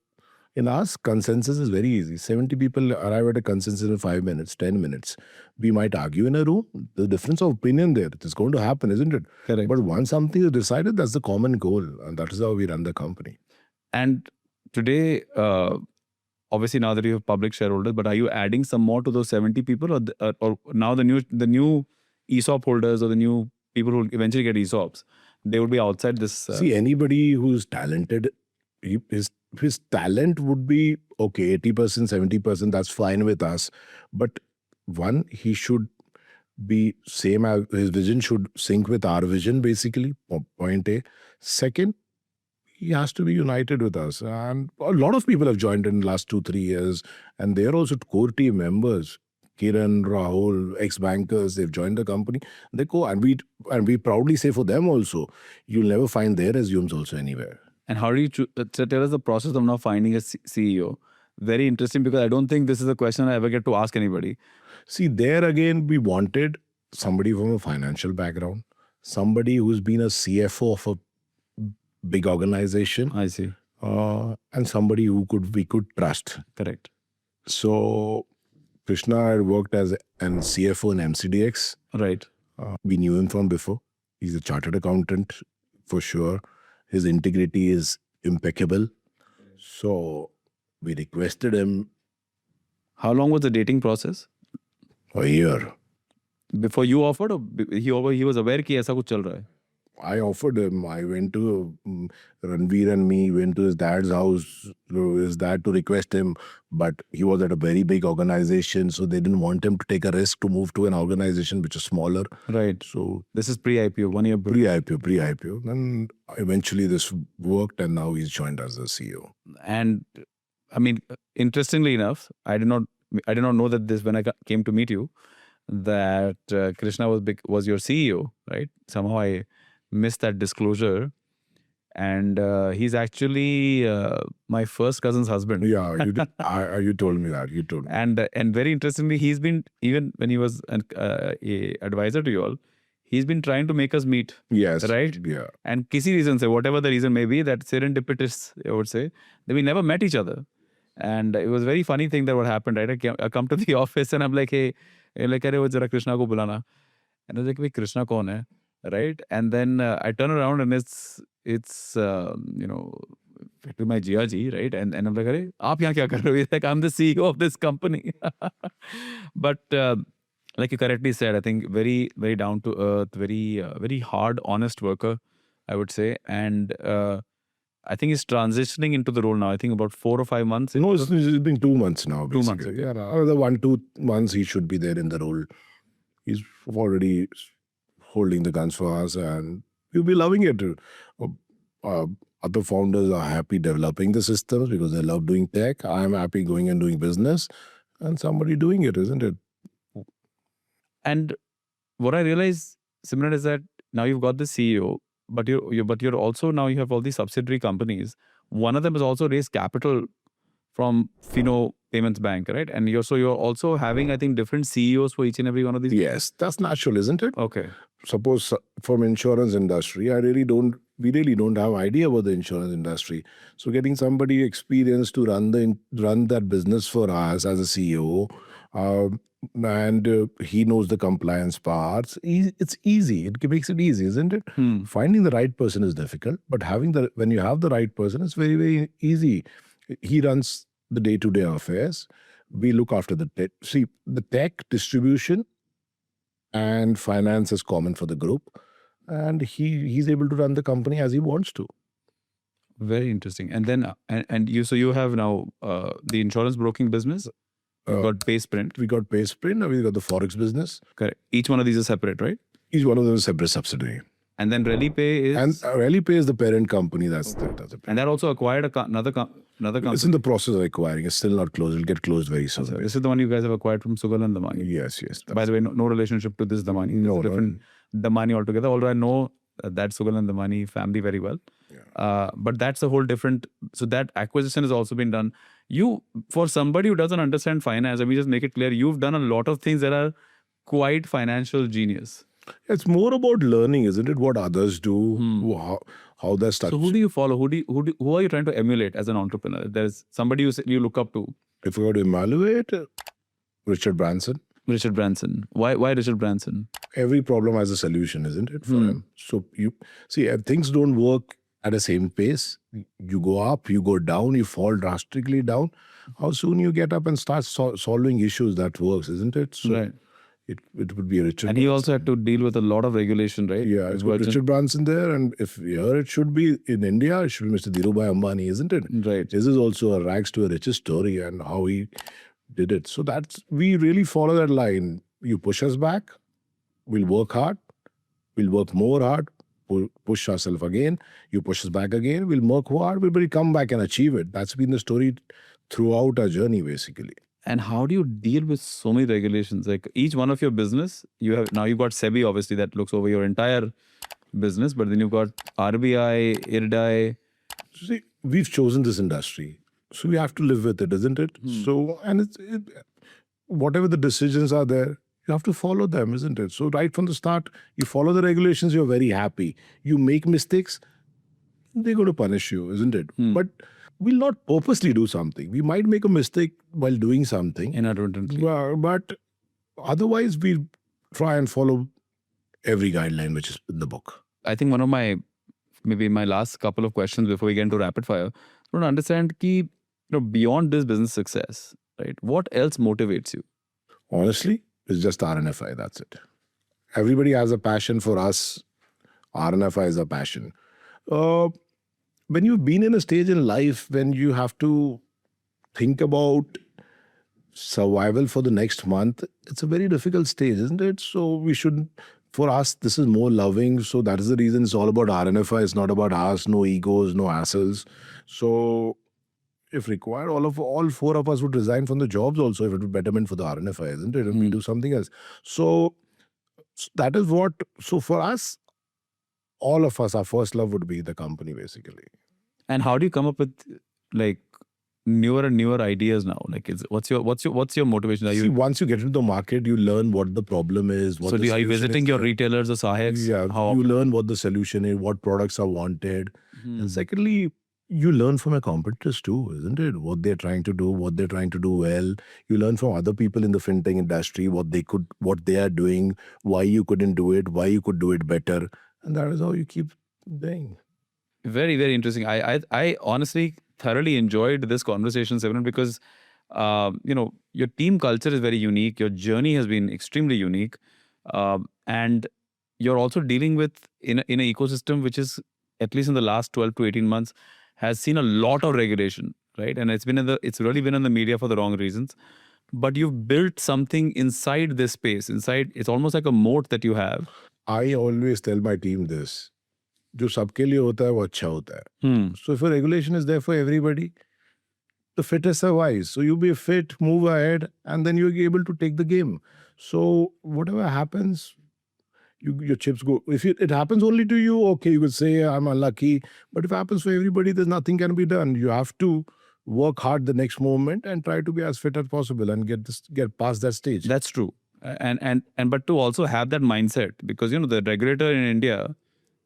in us, consensus is very easy. 70 people arrive at a consensus in 5 minutes, 10 minutes. We might argue in a room. The difference of opinion there, it is going to happen, isn't it? Correct. But once something is decided, that's the common goal. And that is how we run the company. And today, obviously now that you have public shareholders, but are you adding some more to those 70 people? Or now the new ESOP holders or the new people who will eventually get ESOPs, they would be outside this? See, anybody who's talented, his talent would be, okay, 80%, 70%, that's fine with us. But one, he should be same as his vision should sync with our vision, basically, point A. Second, he has to be united with us. And a lot of people have joined in the last 2-3 years, and they're also core team members. Kiran, Rahul, ex-bankers, they've joined the company. They go, and we proudly say for them also, you'll never find their resumes also anywhere. And how do you tell us the process of now finding a CEO? Very interesting, because I don't think this is a question I ever get to ask anybody. See, there again, we wanted somebody from a financial background, somebody who's been a CFO of a big organization. I see. And somebody who we could trust. Correct. So Krishna had worked as an CFO in MCDX. Right. We knew him from before. He's a chartered accountant for sure. His integrity is impeccable. So we requested him. How long was the dating process? A year. Before you offered, or he was aware कि ऐसा कुछ चल रहा है? I offered him. I went to Ranveer and me went to his dad's house, his dad to request him, but he was at a very big organization, so they didn't want him to take a risk to move to an organization which is smaller. Right. So this is pre-IPO, 1 year pre-IPO. Then eventually this worked, and now he's joined as the CEO. And I mean, interestingly enough, I did not know that this when I came to meet you, that Krishna was your CEO, right? Somehow I missed that disclosure. And he's actually my first cousin's husband. Yeah, you did. You told me that. You told me. And very interestingly, he's been, even when he was a advisor to you all, he's been trying to make us meet. Yes. Right? Yeah. And kisi reason se, whatever the reason may be, that serendipitous, I would say, that we never met each other. And it was a very funny thing that what happened, right? I come to the office and I'm like, hey, like, "Arey, wo zara Krishna ko bulana." And I was like, wait, Krishna kaun hai? Right? And then I turn around and it's you know, to my Jiaji, right? And I'm like, "Arey, aap yahan kya kar rahe ho?" He's like, "I'm the CEO of this company." But like you correctly said, I think very, very down to earth, very hard, honest worker, I would say. And I think he's transitioning into the role now. I think about 4 or 5 months. No, it's been 2 months now. 2 months, Basically. Yeah, another 1-2 months he should be there in the role. He's already holding the guns for us, and we'll be loving it. Other founders are happy developing the systems because they love doing tech. I'm happy going and doing business, and somebody doing it, isn't it? And what I realize, Simran, is that now you've got the CEO, but you're also, now you have all these subsidiary companies. One of them has also raised capital from Fino Payments Bank, right? And you're also having, I think, different CEOs for each and every one of these. Yes, that's natural, isn't it? Okay. Suppose from insurance industry, we really don't have idea about the insurance industry. So getting somebody experienced to run that business for us as a CEO, and he knows the compliance parts. It's easy. It makes it easy, isn't it? Finding the right person is difficult, but when you have the right person, it's very, very easy. He runs the day-to-day affairs. We look after the tech. See, the tech distribution and finance is common for the group, and he's able to run the company as he wants to. Very interesting. And then so you have now the insurance broking business. You've got PaySprint. We got PaySprint, and we got the Forex business. Correct. Each one of these is separate, right? Each one of them is a separate subsidiary. And then ReliPay is... And ReliPay is the parent company. That's and that also acquired another company. It's in the process of acquiring. It's still not closed. It'll get closed very soon. This is the one you guys have acquired from Sugal and Damani. Yes. By the way, no relationship to this Damani. No, different Damani altogether. Although I know that Sugal and Damani family very well. Yeah. But that's a whole different... So that acquisition has also been done. For somebody who doesn't understand finance, let me just make it clear, you've done a lot of things that are quite financial genius. It's more about learning, isn't it? What others do, how they're stuck. So who do you follow? Who are you trying to emulate as an entrepreneur? There's somebody you look up to. If we were to evaluate, Richard Branson. Richard Branson. Why Richard Branson? Every problem has a solution, isn't it, for him? So you see, things don't work at the same pace. You go up, you go down, you fall drastically down. How soon you get up and start solving issues, that works, isn't it? So right. It would be a Richard. And he also had to deal with a lot of regulation, right? Yeah, it's got Richard Branson there, and if here it should be in India, it should be Mr. Dhirubhai Ambani, isn't it? Right. This is also a rags to a riches story and how he did it. So we really follow that line. You push us back, we'll work hard, we'll work more hard, we'll push ourselves again. You push us back again, we'll work hard, we'll come back and achieve it. That's been the story throughout our journey, basically. And how do you deal with so many regulations? Like each one of your business, you've got SEBI, obviously, that looks over your entire business, but then you've got RBI, IRDAI. See, we've chosen this industry, so we have to live with it, isn't it? So, and whatever the decisions are there, you have to follow them, isn't it? So right from the start, you follow the regulations, you're very happy. You make mistakes, they're going to punish you, isn't it? But we'll not purposely do something. We might make a mistake while doing something. Inadvertently. But otherwise, we try and follow every guideline which is in the book. I think one of my last couple of questions before we get into rapid fire, I want to understand beyond this business success, right? What else motivates you? Honestly, it's just RNFI. That's it. Everybody has a passion. For us, RNFI is a passion. When you've been in a stage in life when you have to think about survival for the next month, it's a very difficult stage, isn't it? So for us, this is more loving. So that is the reason it's all about RNFI. It's not about us, no egos, no hassles. So if required, all four of us would resign from the jobs also if it would betterment for the RNFI, isn't it? And we do something else. So that is what, so for us, all of us, our first love would be the company, basically. And how do you come up with like newer and newer ideas now? Like, what's your motivation? Are See, you once you get into the market, you learn what the problem is. What so the are you solution visiting is your there. retailers or sahayaks? Yeah, How? you learn what the solution is, what products are wanted. And secondly, you learn from your competitors too, isn't it? What they're trying to do, what they're trying to do well. You learn from other people in the fintech industry, what they are doing, why you couldn't do it, why you could do it better. And that is how you keep doing. Very, very interesting. I honestly thoroughly enjoyed this conversation, Simran, because your team culture is very unique. Your journey has been extremely unique, and you're also dealing with in an ecosystem which is, at least in the last 12 to 18 months, has seen a lot of regulation, right? And it's really been in the media for the wrong reasons. But you've built something inside this space. It's almost like a moat that you have. I always tell my team this. जो सबके लिए होता है वो अच्छा होता है. So if a regulation is there for everybody, the fittest survives. So you be fit, move ahead, and then you'll be able to take the game. So whatever happens, your chips go. If it happens only to you, okay, you could say I'm unlucky. But if it happens for everybody, there's nothing can be done. You have to work hard the next moment and try to be as fit as possible and get past that stage. That's true. And but to also have that mindset, because the regulator in India,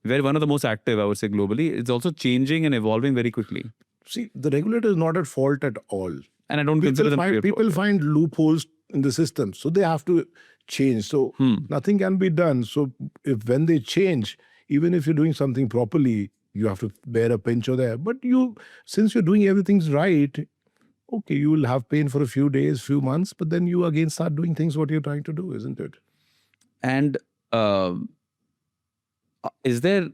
we're one of the most active, I would say, globally, it's also changing and evolving very quickly. See, the regulator is not at fault at all. And I don't consider them people find loopholes in the system, so they have to change. So nothing can be done. So when they change, even if you're doing something properly, you have to bear a pinch or there. But since you're doing everything's right, okay, you will have pain for a few days, few months, but then you again start doing things what you're trying to do, isn't it? And is there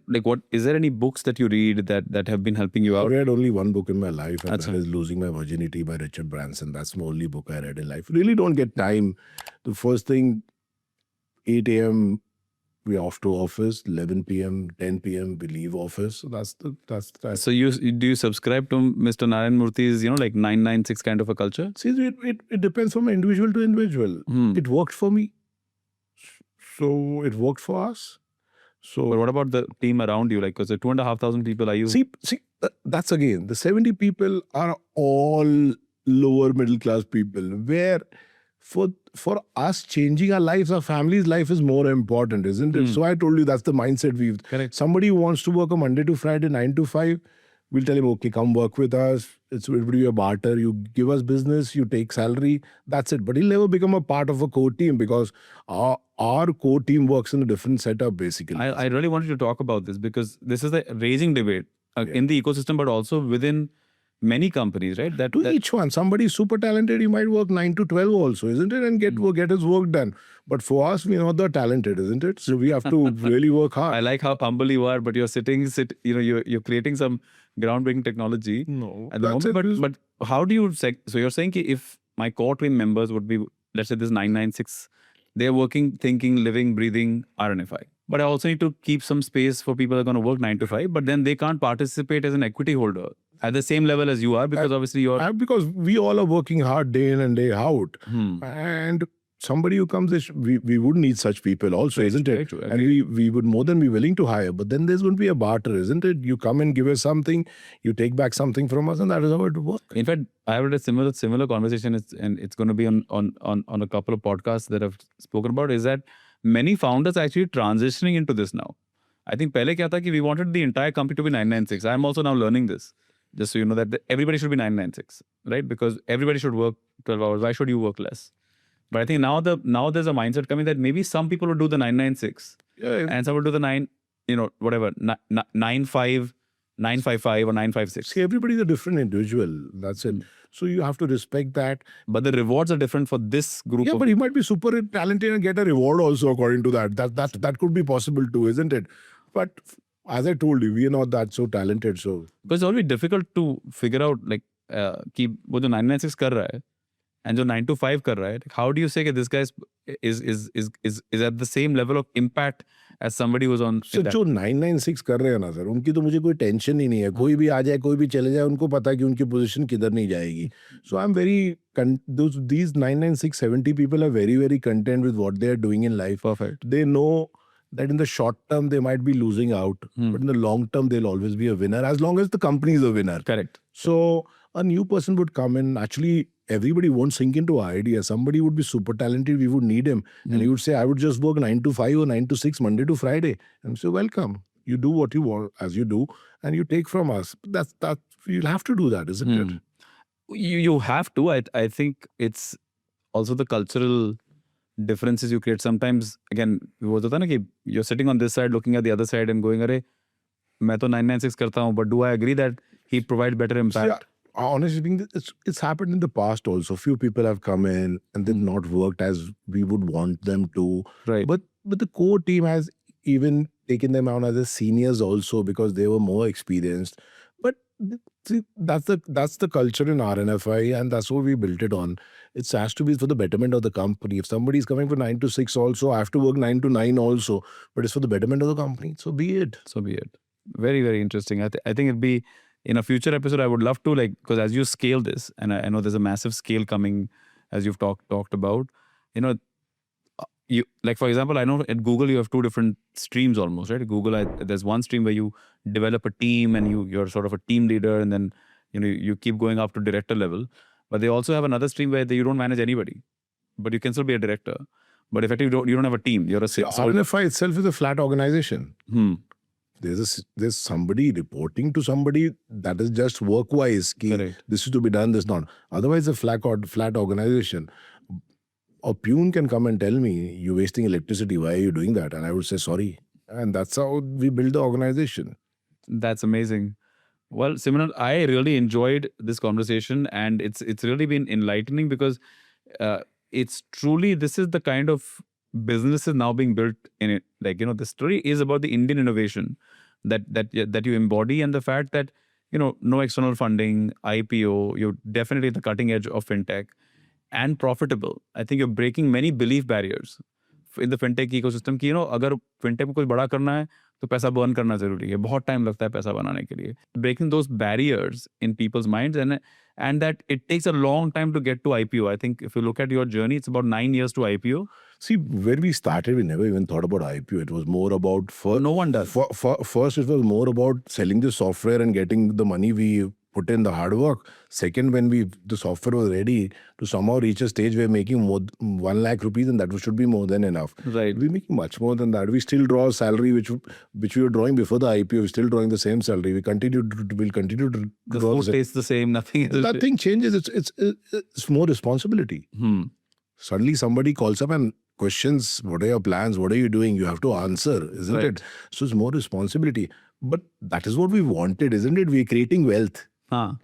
any books that you read that have been helping you out? I read only one book in my life, and that is Losing My Virginity by Richard Branson. That's the only book I read in life. Really don't get time. The first thing, 8 a.m. we're off to office, 11 p.m., 10 p.m. we leave office. So that's. So do you subscribe to Mr. Narayan Murthy's, like 996 kind of a culture? See, it depends from individual to individual. It worked for me. So it worked for us. So, but what about the team around you? Like, because the 2,500 people, are you? See, that's again, the 70 people are all lower middle class people, where for us, changing our lives, our family's life is more important, isn't it? So I told you that's the mindset we've. Correct. Somebody who wants to work a Monday to Friday, 9 to 5, we'll tell him, okay, come work with us. It will be a barter. You give us business, you take salary. That's it. But he'll never become a part of a core team, because our core team works in a different setup, basically. I really wanted to talk about this, because this is a raising debate in the ecosystem, but also within many companies, right? That each one. Somebody is super talented, he might work 9 to 12 also, isn't it? And get his work done. But for us, we're not that talented, isn't it? So we have to really work hard. I like how humble you are, but you're you're creating some groundbreaking technology at the moment. But how do you so you're saying if my core team members would be, let's say this 996, they're working, thinking, living, breathing RNFI. But I also need to keep some space for people who are going to work 9 to 5, but then they can't participate as an equity holder at the same level as you are, because obviously you're... Because we all are working hard day in and day out. And somebody who comes, we would need such people also, isn't it? True. And we would more than be willing to hire. But then there's going to be a barter, isn't it? You come and give us something, you take back something from us, and that is how it works. In fact, I had a similar conversation, and it's going to be on a couple of podcasts that I've spoken about, is that many founders are actually transitioning into this now. I think pehle kya tha ki we wanted the entire company to be 996. I'm also now learning this. Just so you know that everybody should be 996, right? Because everybody should work 12 hours. Why should you work less? But I think now there's a mindset coming that maybe some people would do the 996, and some would do the 955 or 956. See, everybody's a different individual. That's it. So you have to respect that. But the rewards are different for this group. Yeah, but he might be super talented and get a reward also according to that. That could be possible too, isn't it? But as I told you, we are not that so talented. So because it's always difficult to figure out like कि वो जो 996 कर रहा है and जो 9 to 5 कर रहा है, how do you say that this guy is at the same level of impact as somebody who's on? So जो 996 कर रहे हैं ना सर, उनकी तो मुझे कोई टेंशन ही नहीं है. कोई भी आ जाए, कोई भी चले जाए, उनको पता है कि उनकी पोजीशन किधर नहीं जाएगी. So I'm very these 996 70 people are very, very content with what they are doing in life. Perfect. They know that in the short term they might be losing out, but in the long term they'll always be a winner as long as the company is a winner. Correct. So a new person would come in. Actually, everybody won't sink into our idea. Somebody would be super talented. We would need him. And he would say, I would just work 9 to 5 or 9 to 6, Monday to Friday. And so, welcome. You do what you want as you do, and you take from us. That's you'll have to do that, isn't it? You have to. I think it's also the cultural differences you create. Sometimes, again, वो होता है ना कि you're sitting on this side, looking at the other side and going, अरे मैं तो 996 करता हूँ, but do I agree that he provides better impact? Yeah, honestly speaking, it's happened in the past also. Few people have come in and they've not worked as we would want them to. Right. But the core team has even taken them on as seniors also because they were more experienced. But see, that's the culture in RNFI, and that's what we built it on. It has to be for the betterment of the company. If somebody is coming for 9 to 6 also, I have to work 9 to 9 also. But it's for the betterment of the company. So be it. So be it. Very, very interesting. I think it'd be, in a future episode, I would love to, like, because as you scale this, and I know there's a massive scale coming, as you've talked about, you know, you, like, for example, I know at Google you have two different streams almost, right? At Google, there's one stream where you develop a team and you're sort of a team leader, and then you keep going up to director level. But they also have another stream where you don't manage anybody, but you can still be a director. But effectively, you don't have a team. You're a RNFI itself is a flat organization. There's somebody reporting to somebody that is just work-wise. This is to be done, this not. Otherwise, a flat organization. A peon can come and tell me, you're wasting electricity, why are you doing that? And I would say, sorry. And that's how we build the organization. That's amazing. Well, Simran, I really enjoyed this conversation, and it's really been enlightening because it's truly, this is the kind of businesses now being built in it. Like, the story is about the Indian innovation that you embody, and the fact that, no external funding, IPO, you're definitely at the cutting edge of fintech, and profitable. I think you're breaking many belief barriers in the fintech ecosystem कि अगर fintech में कुछ बड़ा करना है तो पैसा burn करना जरूरी है, बहुत टाइम लगता है पैसा बनाने के लिए. Breaking those barriers in people's minds, and that it takes a long time to get to IPO. I think if you look at your journey, it's about 9 years to IPO. See, where we started, we never even thought about IPO. It was more about no one does. First, it was more about selling the software and getting the money we put in, the hard work. Second, when the software was ready to somehow reach a stage where we're making more 1 lakh rupees, and that should be more than enough. Right. We're making much more than that. We still draw a salary which we were drawing before the IPO. We're still drawing the same salary. We'll continue to the food tastes the same. Nothing changes. It's more responsibility. Suddenly somebody calls up and questions, what are your plans? What are you doing? You have to answer, isn't it? So it's more responsibility. But that is what we wanted, isn't it? We're creating wealth. So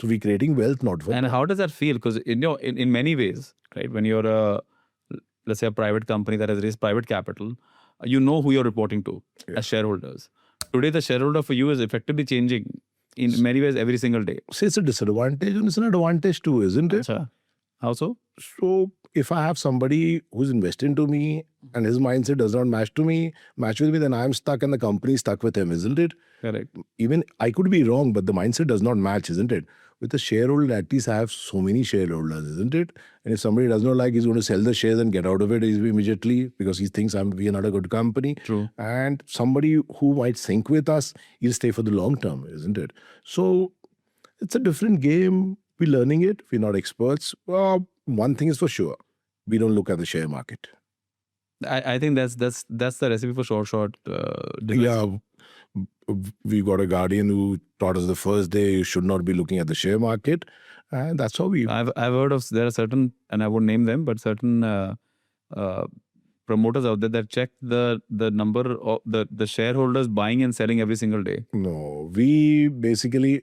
we're creating wealth, not wealth. And how does that feel? Because in many ways, right, when you're let's say a private company that has raised private capital, you know who you're reporting to as shareholders. Today, the shareholder for you is effectively changing in many ways every single day. So it's a disadvantage and it's an advantage too, isn't it? How so? So if I have somebody who's invested into me and his mindset does not match with me, then I'm stuck and the company is stuck with him, isn't it? Correct. Even I could be wrong, but the mindset does not match, isn't it? With a shareholder, at least I have so many shareholders, isn't it? And if somebody does not like, he's going to sell the shares and get out of it immediately because he thinks we are not a good company. True. And somebody who might sync with us, he'll stay for the long term, isn't it? So it's a different game. We're learning it. We're not experts. Well, one thing is for sure. We don't look at the share market. I think that's the recipe for short. Yeah. We got a guardian who taught us the first day you should not be looking at the share market. And that's how I've heard of, there are certain, and I won't name them, but certain promoters out there that check the number of the shareholders buying and selling every single day. No, we basically,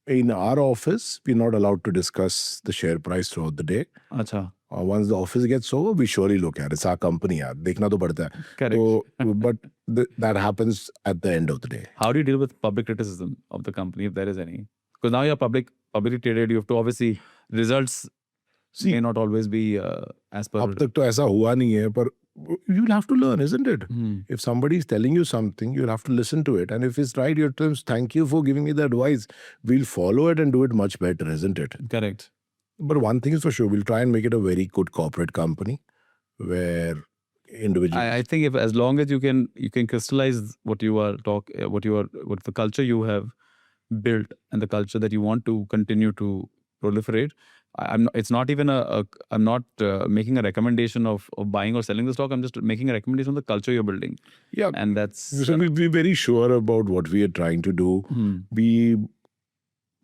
in our office, we're not allowed to discuss the share price throughout the day. Acha. Once the office gets over, we surely look at it. It's our company. Dekhna to padta hai. Correct. So, but that happens at the end of the day. How do you deal with public criticism of the company, if there is any? Because now you're publicly traded, you have to obviously, results may not always be as per. Ab tak to aisa hua nahi hai, but you'll have to learn, isn't it? If somebody is telling you something, you'll have to listen to it. And if it's right, you'll tell them, thank you for giving me the advice. We'll follow it and do it much better, isn't it? Correct. But one thing is for sure, we'll try and make it a very good corporate company where individual. I think if as long as you can crystallize what the culture you have built and the culture that you want to continue to proliferate. It's not even I'm not making a recommendation of buying or selling the stock. I'm just making a recommendation of the culture you're building. Yeah. And that's So we're very sure about what we are trying to do. We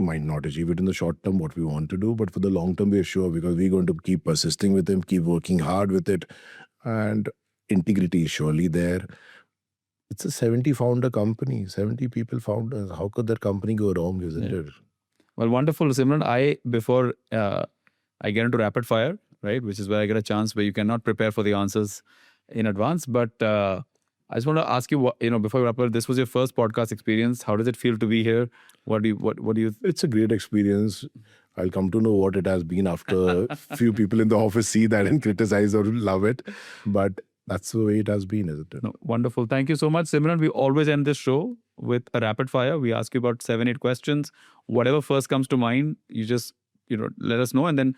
might not achieve it in the short term, what we want to do, but for the long term, we are sure, because we're going to keep persisting with him, keep working hard with it, and integrity is surely there. It's a 70 founder company, 70 people founders. How could that company go wrong, isn't it? Well, wonderful, Simran. Before I get into rapid fire, right, which is where I get a chance where you cannot prepare for the answers in advance. But I just want to ask you, before we wrap up, this was your first podcast experience. How does it feel to be here? What do you? It's a great experience. I'll come to know what it has been after a few people in the office see that and criticize or love it. But that's the way it has been, isn't it? No, wonderful. Thank you so much, Simran. We always end this show with a rapid fire. We ask you about 7-8 questions. Whatever first comes to mind, you just let us know, and then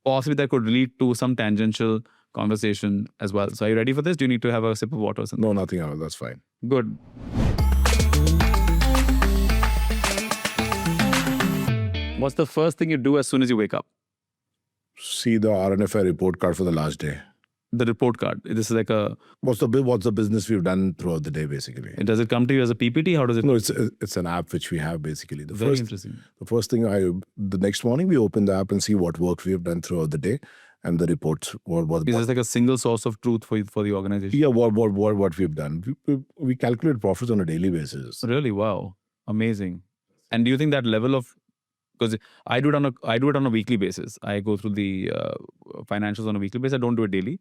possibly that could lead to some tangential conversation as well. So are you ready for this? Do you need to have a sip of water or something? No, nothing else. That's fine. Good. What's the first thing you do as soon as you wake up? See the RNFI report card for the last day. The report card. This is like a... What's the business we've done throughout the day, basically? Does it come to you as a PPT? How does it... No, it's an app which we have, basically. Very interesting. The first thing the next morning, we open the app and see what work we have done throughout the day, and the reports. Is this like a single source of truth for the organization? Yeah, what we've done. We calculate profits on a daily basis. Really? Wow. Amazing. And do you think that level of... Because I do it on a weekly basis. I go through the financials on a weekly basis. I don't do it daily.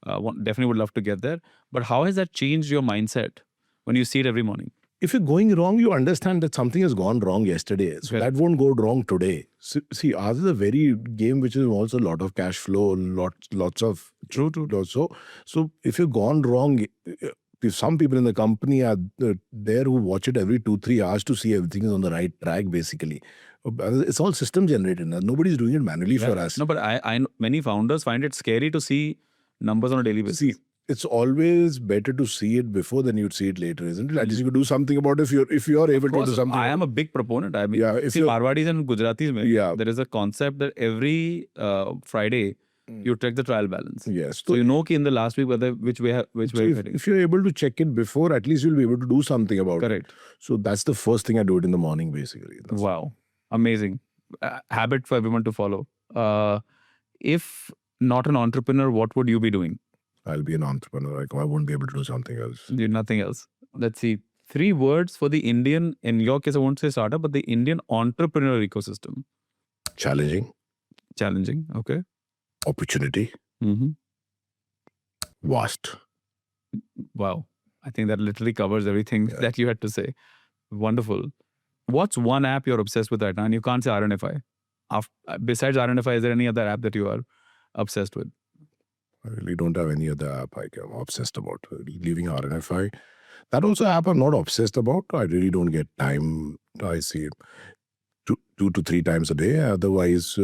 Definitely would love to get there. But how has that changed your mindset when you see it every morning? If you're going wrong, you understand that something has gone wrong yesterday. So that won't go wrong today. See, ours is a very game which involves a lot of cash flow, lots of... True. So if you've gone wrong... If some people in the company are there who watch it every 2-3 hours to see everything is on the right track, basically. It's all system generated. Nobody's doing it manually for us. No, but I many founders find it scary to see numbers on a daily basis. See, it's always better to see it before than you'd see it later, isn't it? At least you could do something about it if you're able to do something. I am a big proponent. I mean, see, Marwadis and Gujaratis, there is a concept that every Friday, you check the trial balance. Yes. So you know in the last week which way if you're able to check it before, at least you'll be able to do something about it. Correct. So that's the first thing I do it in the morning, basically. Wow. Amazing. Habit for everyone to follow. If not an entrepreneur, what would you be doing? I'll be an entrepreneur. I won't be able to do something else. Do nothing else. Let's see. 3 words for the Indian, in your case, I won't say startup, but the Indian entrepreneurial ecosystem. Challenging. Okay. Opportunity. Vast. Wow. I think that literally covers everything that you had to say. Wonderful. What's one app you're obsessed with right now? And you can't say RNFI. Besides RNFI, is there any other app that you are obsessed with? I really don't have any other app I'm obsessed about. Leaving RNFI. That also app I'm not obsessed about. I really don't get time. I see 2 to 3 times a day. Otherwise,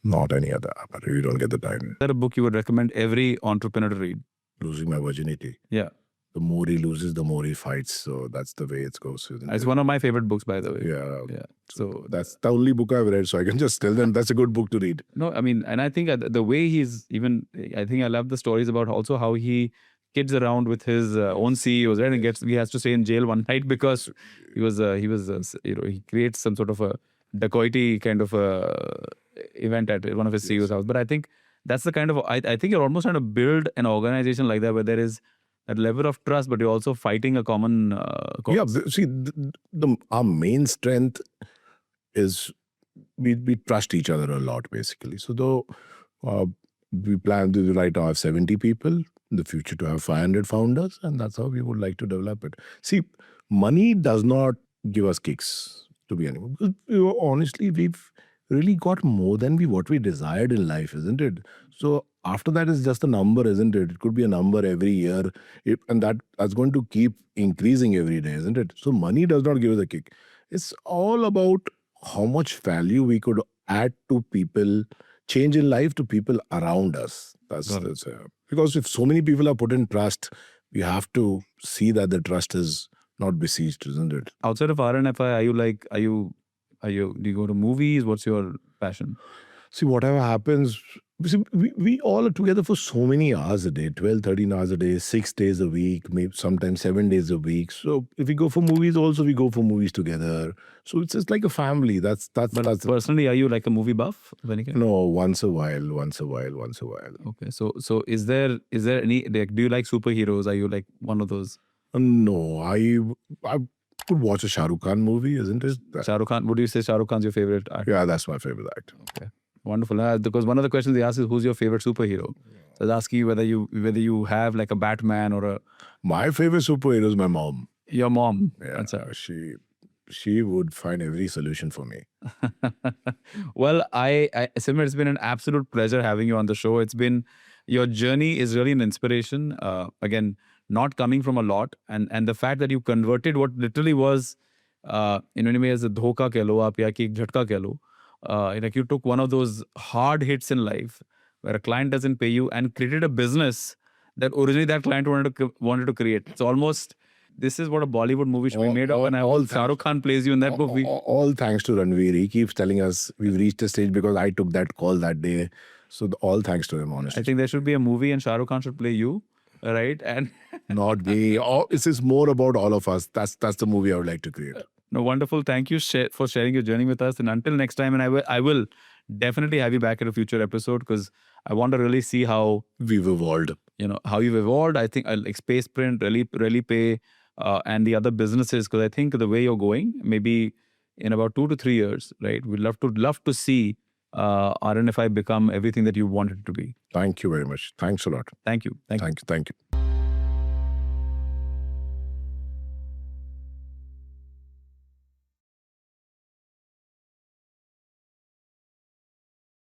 not any other app. I really don't get the time. Is there a book you would recommend every entrepreneur to read? Losing My Virginity. Yeah. The more he loses, the more he fights. So that's the way it goes. It's one of my favorite books, by the way. Yeah. So that's the only book I've read. So I can just tell them that's a good book to read. No, I mean, and I think the way he's even, I think I love the stories about also how he kids around with his own CEOs, right? And he has to stay in jail one night because he creates some sort of a dacoity kind of event at one of his CEO's house. But I think that's the kind of, I think you're almost trying to build an organization like that where there is that level of trust, but you're also fighting a common cause. Yeah, see, our main strength is we trust each other a lot, basically. So though we plan to right now have 70 people, in the future to have 500 founders, and that's how we would like to develop it. See, money does not give us kicks to be anyone. Because, honestly, we've really got more than what we desired in life, isn't it? So after that is just a number, isn't it? It could be a number every year, and that's going to keep increasing every day, isn't it? So money does not give us a kick. It's all about how much value we could add to people, change in life to people around us. Because if so many people are put in trust, we have to see that the trust is not besieged, isn't it? Outside of RNFI, do you go to movies? What's your passion? See, whatever happens, we all are together for so many hours a day, 12, 13 hours a day, 6 days a week, maybe sometimes 7 days a week. So if we go for movies also, we go for movies together. So it's just like a family. That's But personally, are you like a movie buff? No, once a while. Okay, so is there any, like, do you like superheroes? Are you like one of those? No, I could watch a Shah Rukh Khan movie, isn't it? Shah Rukh Khan, would you say Shah Rukh Khan's your favorite actor? Yeah, that's my favorite actor. Okay, wonderful. Because one of the questions they ask is, who's your favorite superhero? So I was asking you whether you have like a Batman or a... My favorite superhero is my mom. Your mom. Yeah, she would find every solution for me. Well, Simran, it's been an absolute pleasure having you on the show. Your journey is really an inspiration. Again, not coming from a lot, and the fact that you converted what literally was, in any way, as a dhoka keh lo, aap ya ki ek jhatka keh lo. Like, you took one of those hard hits in life where a client doesn't pay you and created a business that originally that client wanted to create. It's almost, this is what a Bollywood movie should be made of, and Shah Rukh Khan plays you in that movie. All thanks to Ranveer. He keeps telling us we've reached a stage because I took that call that day. So all thanks to him, honestly. I think there should be a movie and Shah Rukh Khan should play you, right? And not me. This is more about all of us. That's the movie I would like to create. No, wonderful. Thank you for sharing your journey with us. And until next time, and I will definitely have you back at a future episode, because I want to really see how we've evolved. How you've evolved. I think like Space Print, really pay, and the other businesses, because I think the way you're going, maybe in about 2 to 3 years, right? We'd love to see RNFI become everything that you want it to be. Thank you very much. Thanks a lot. Thank you. Thank you.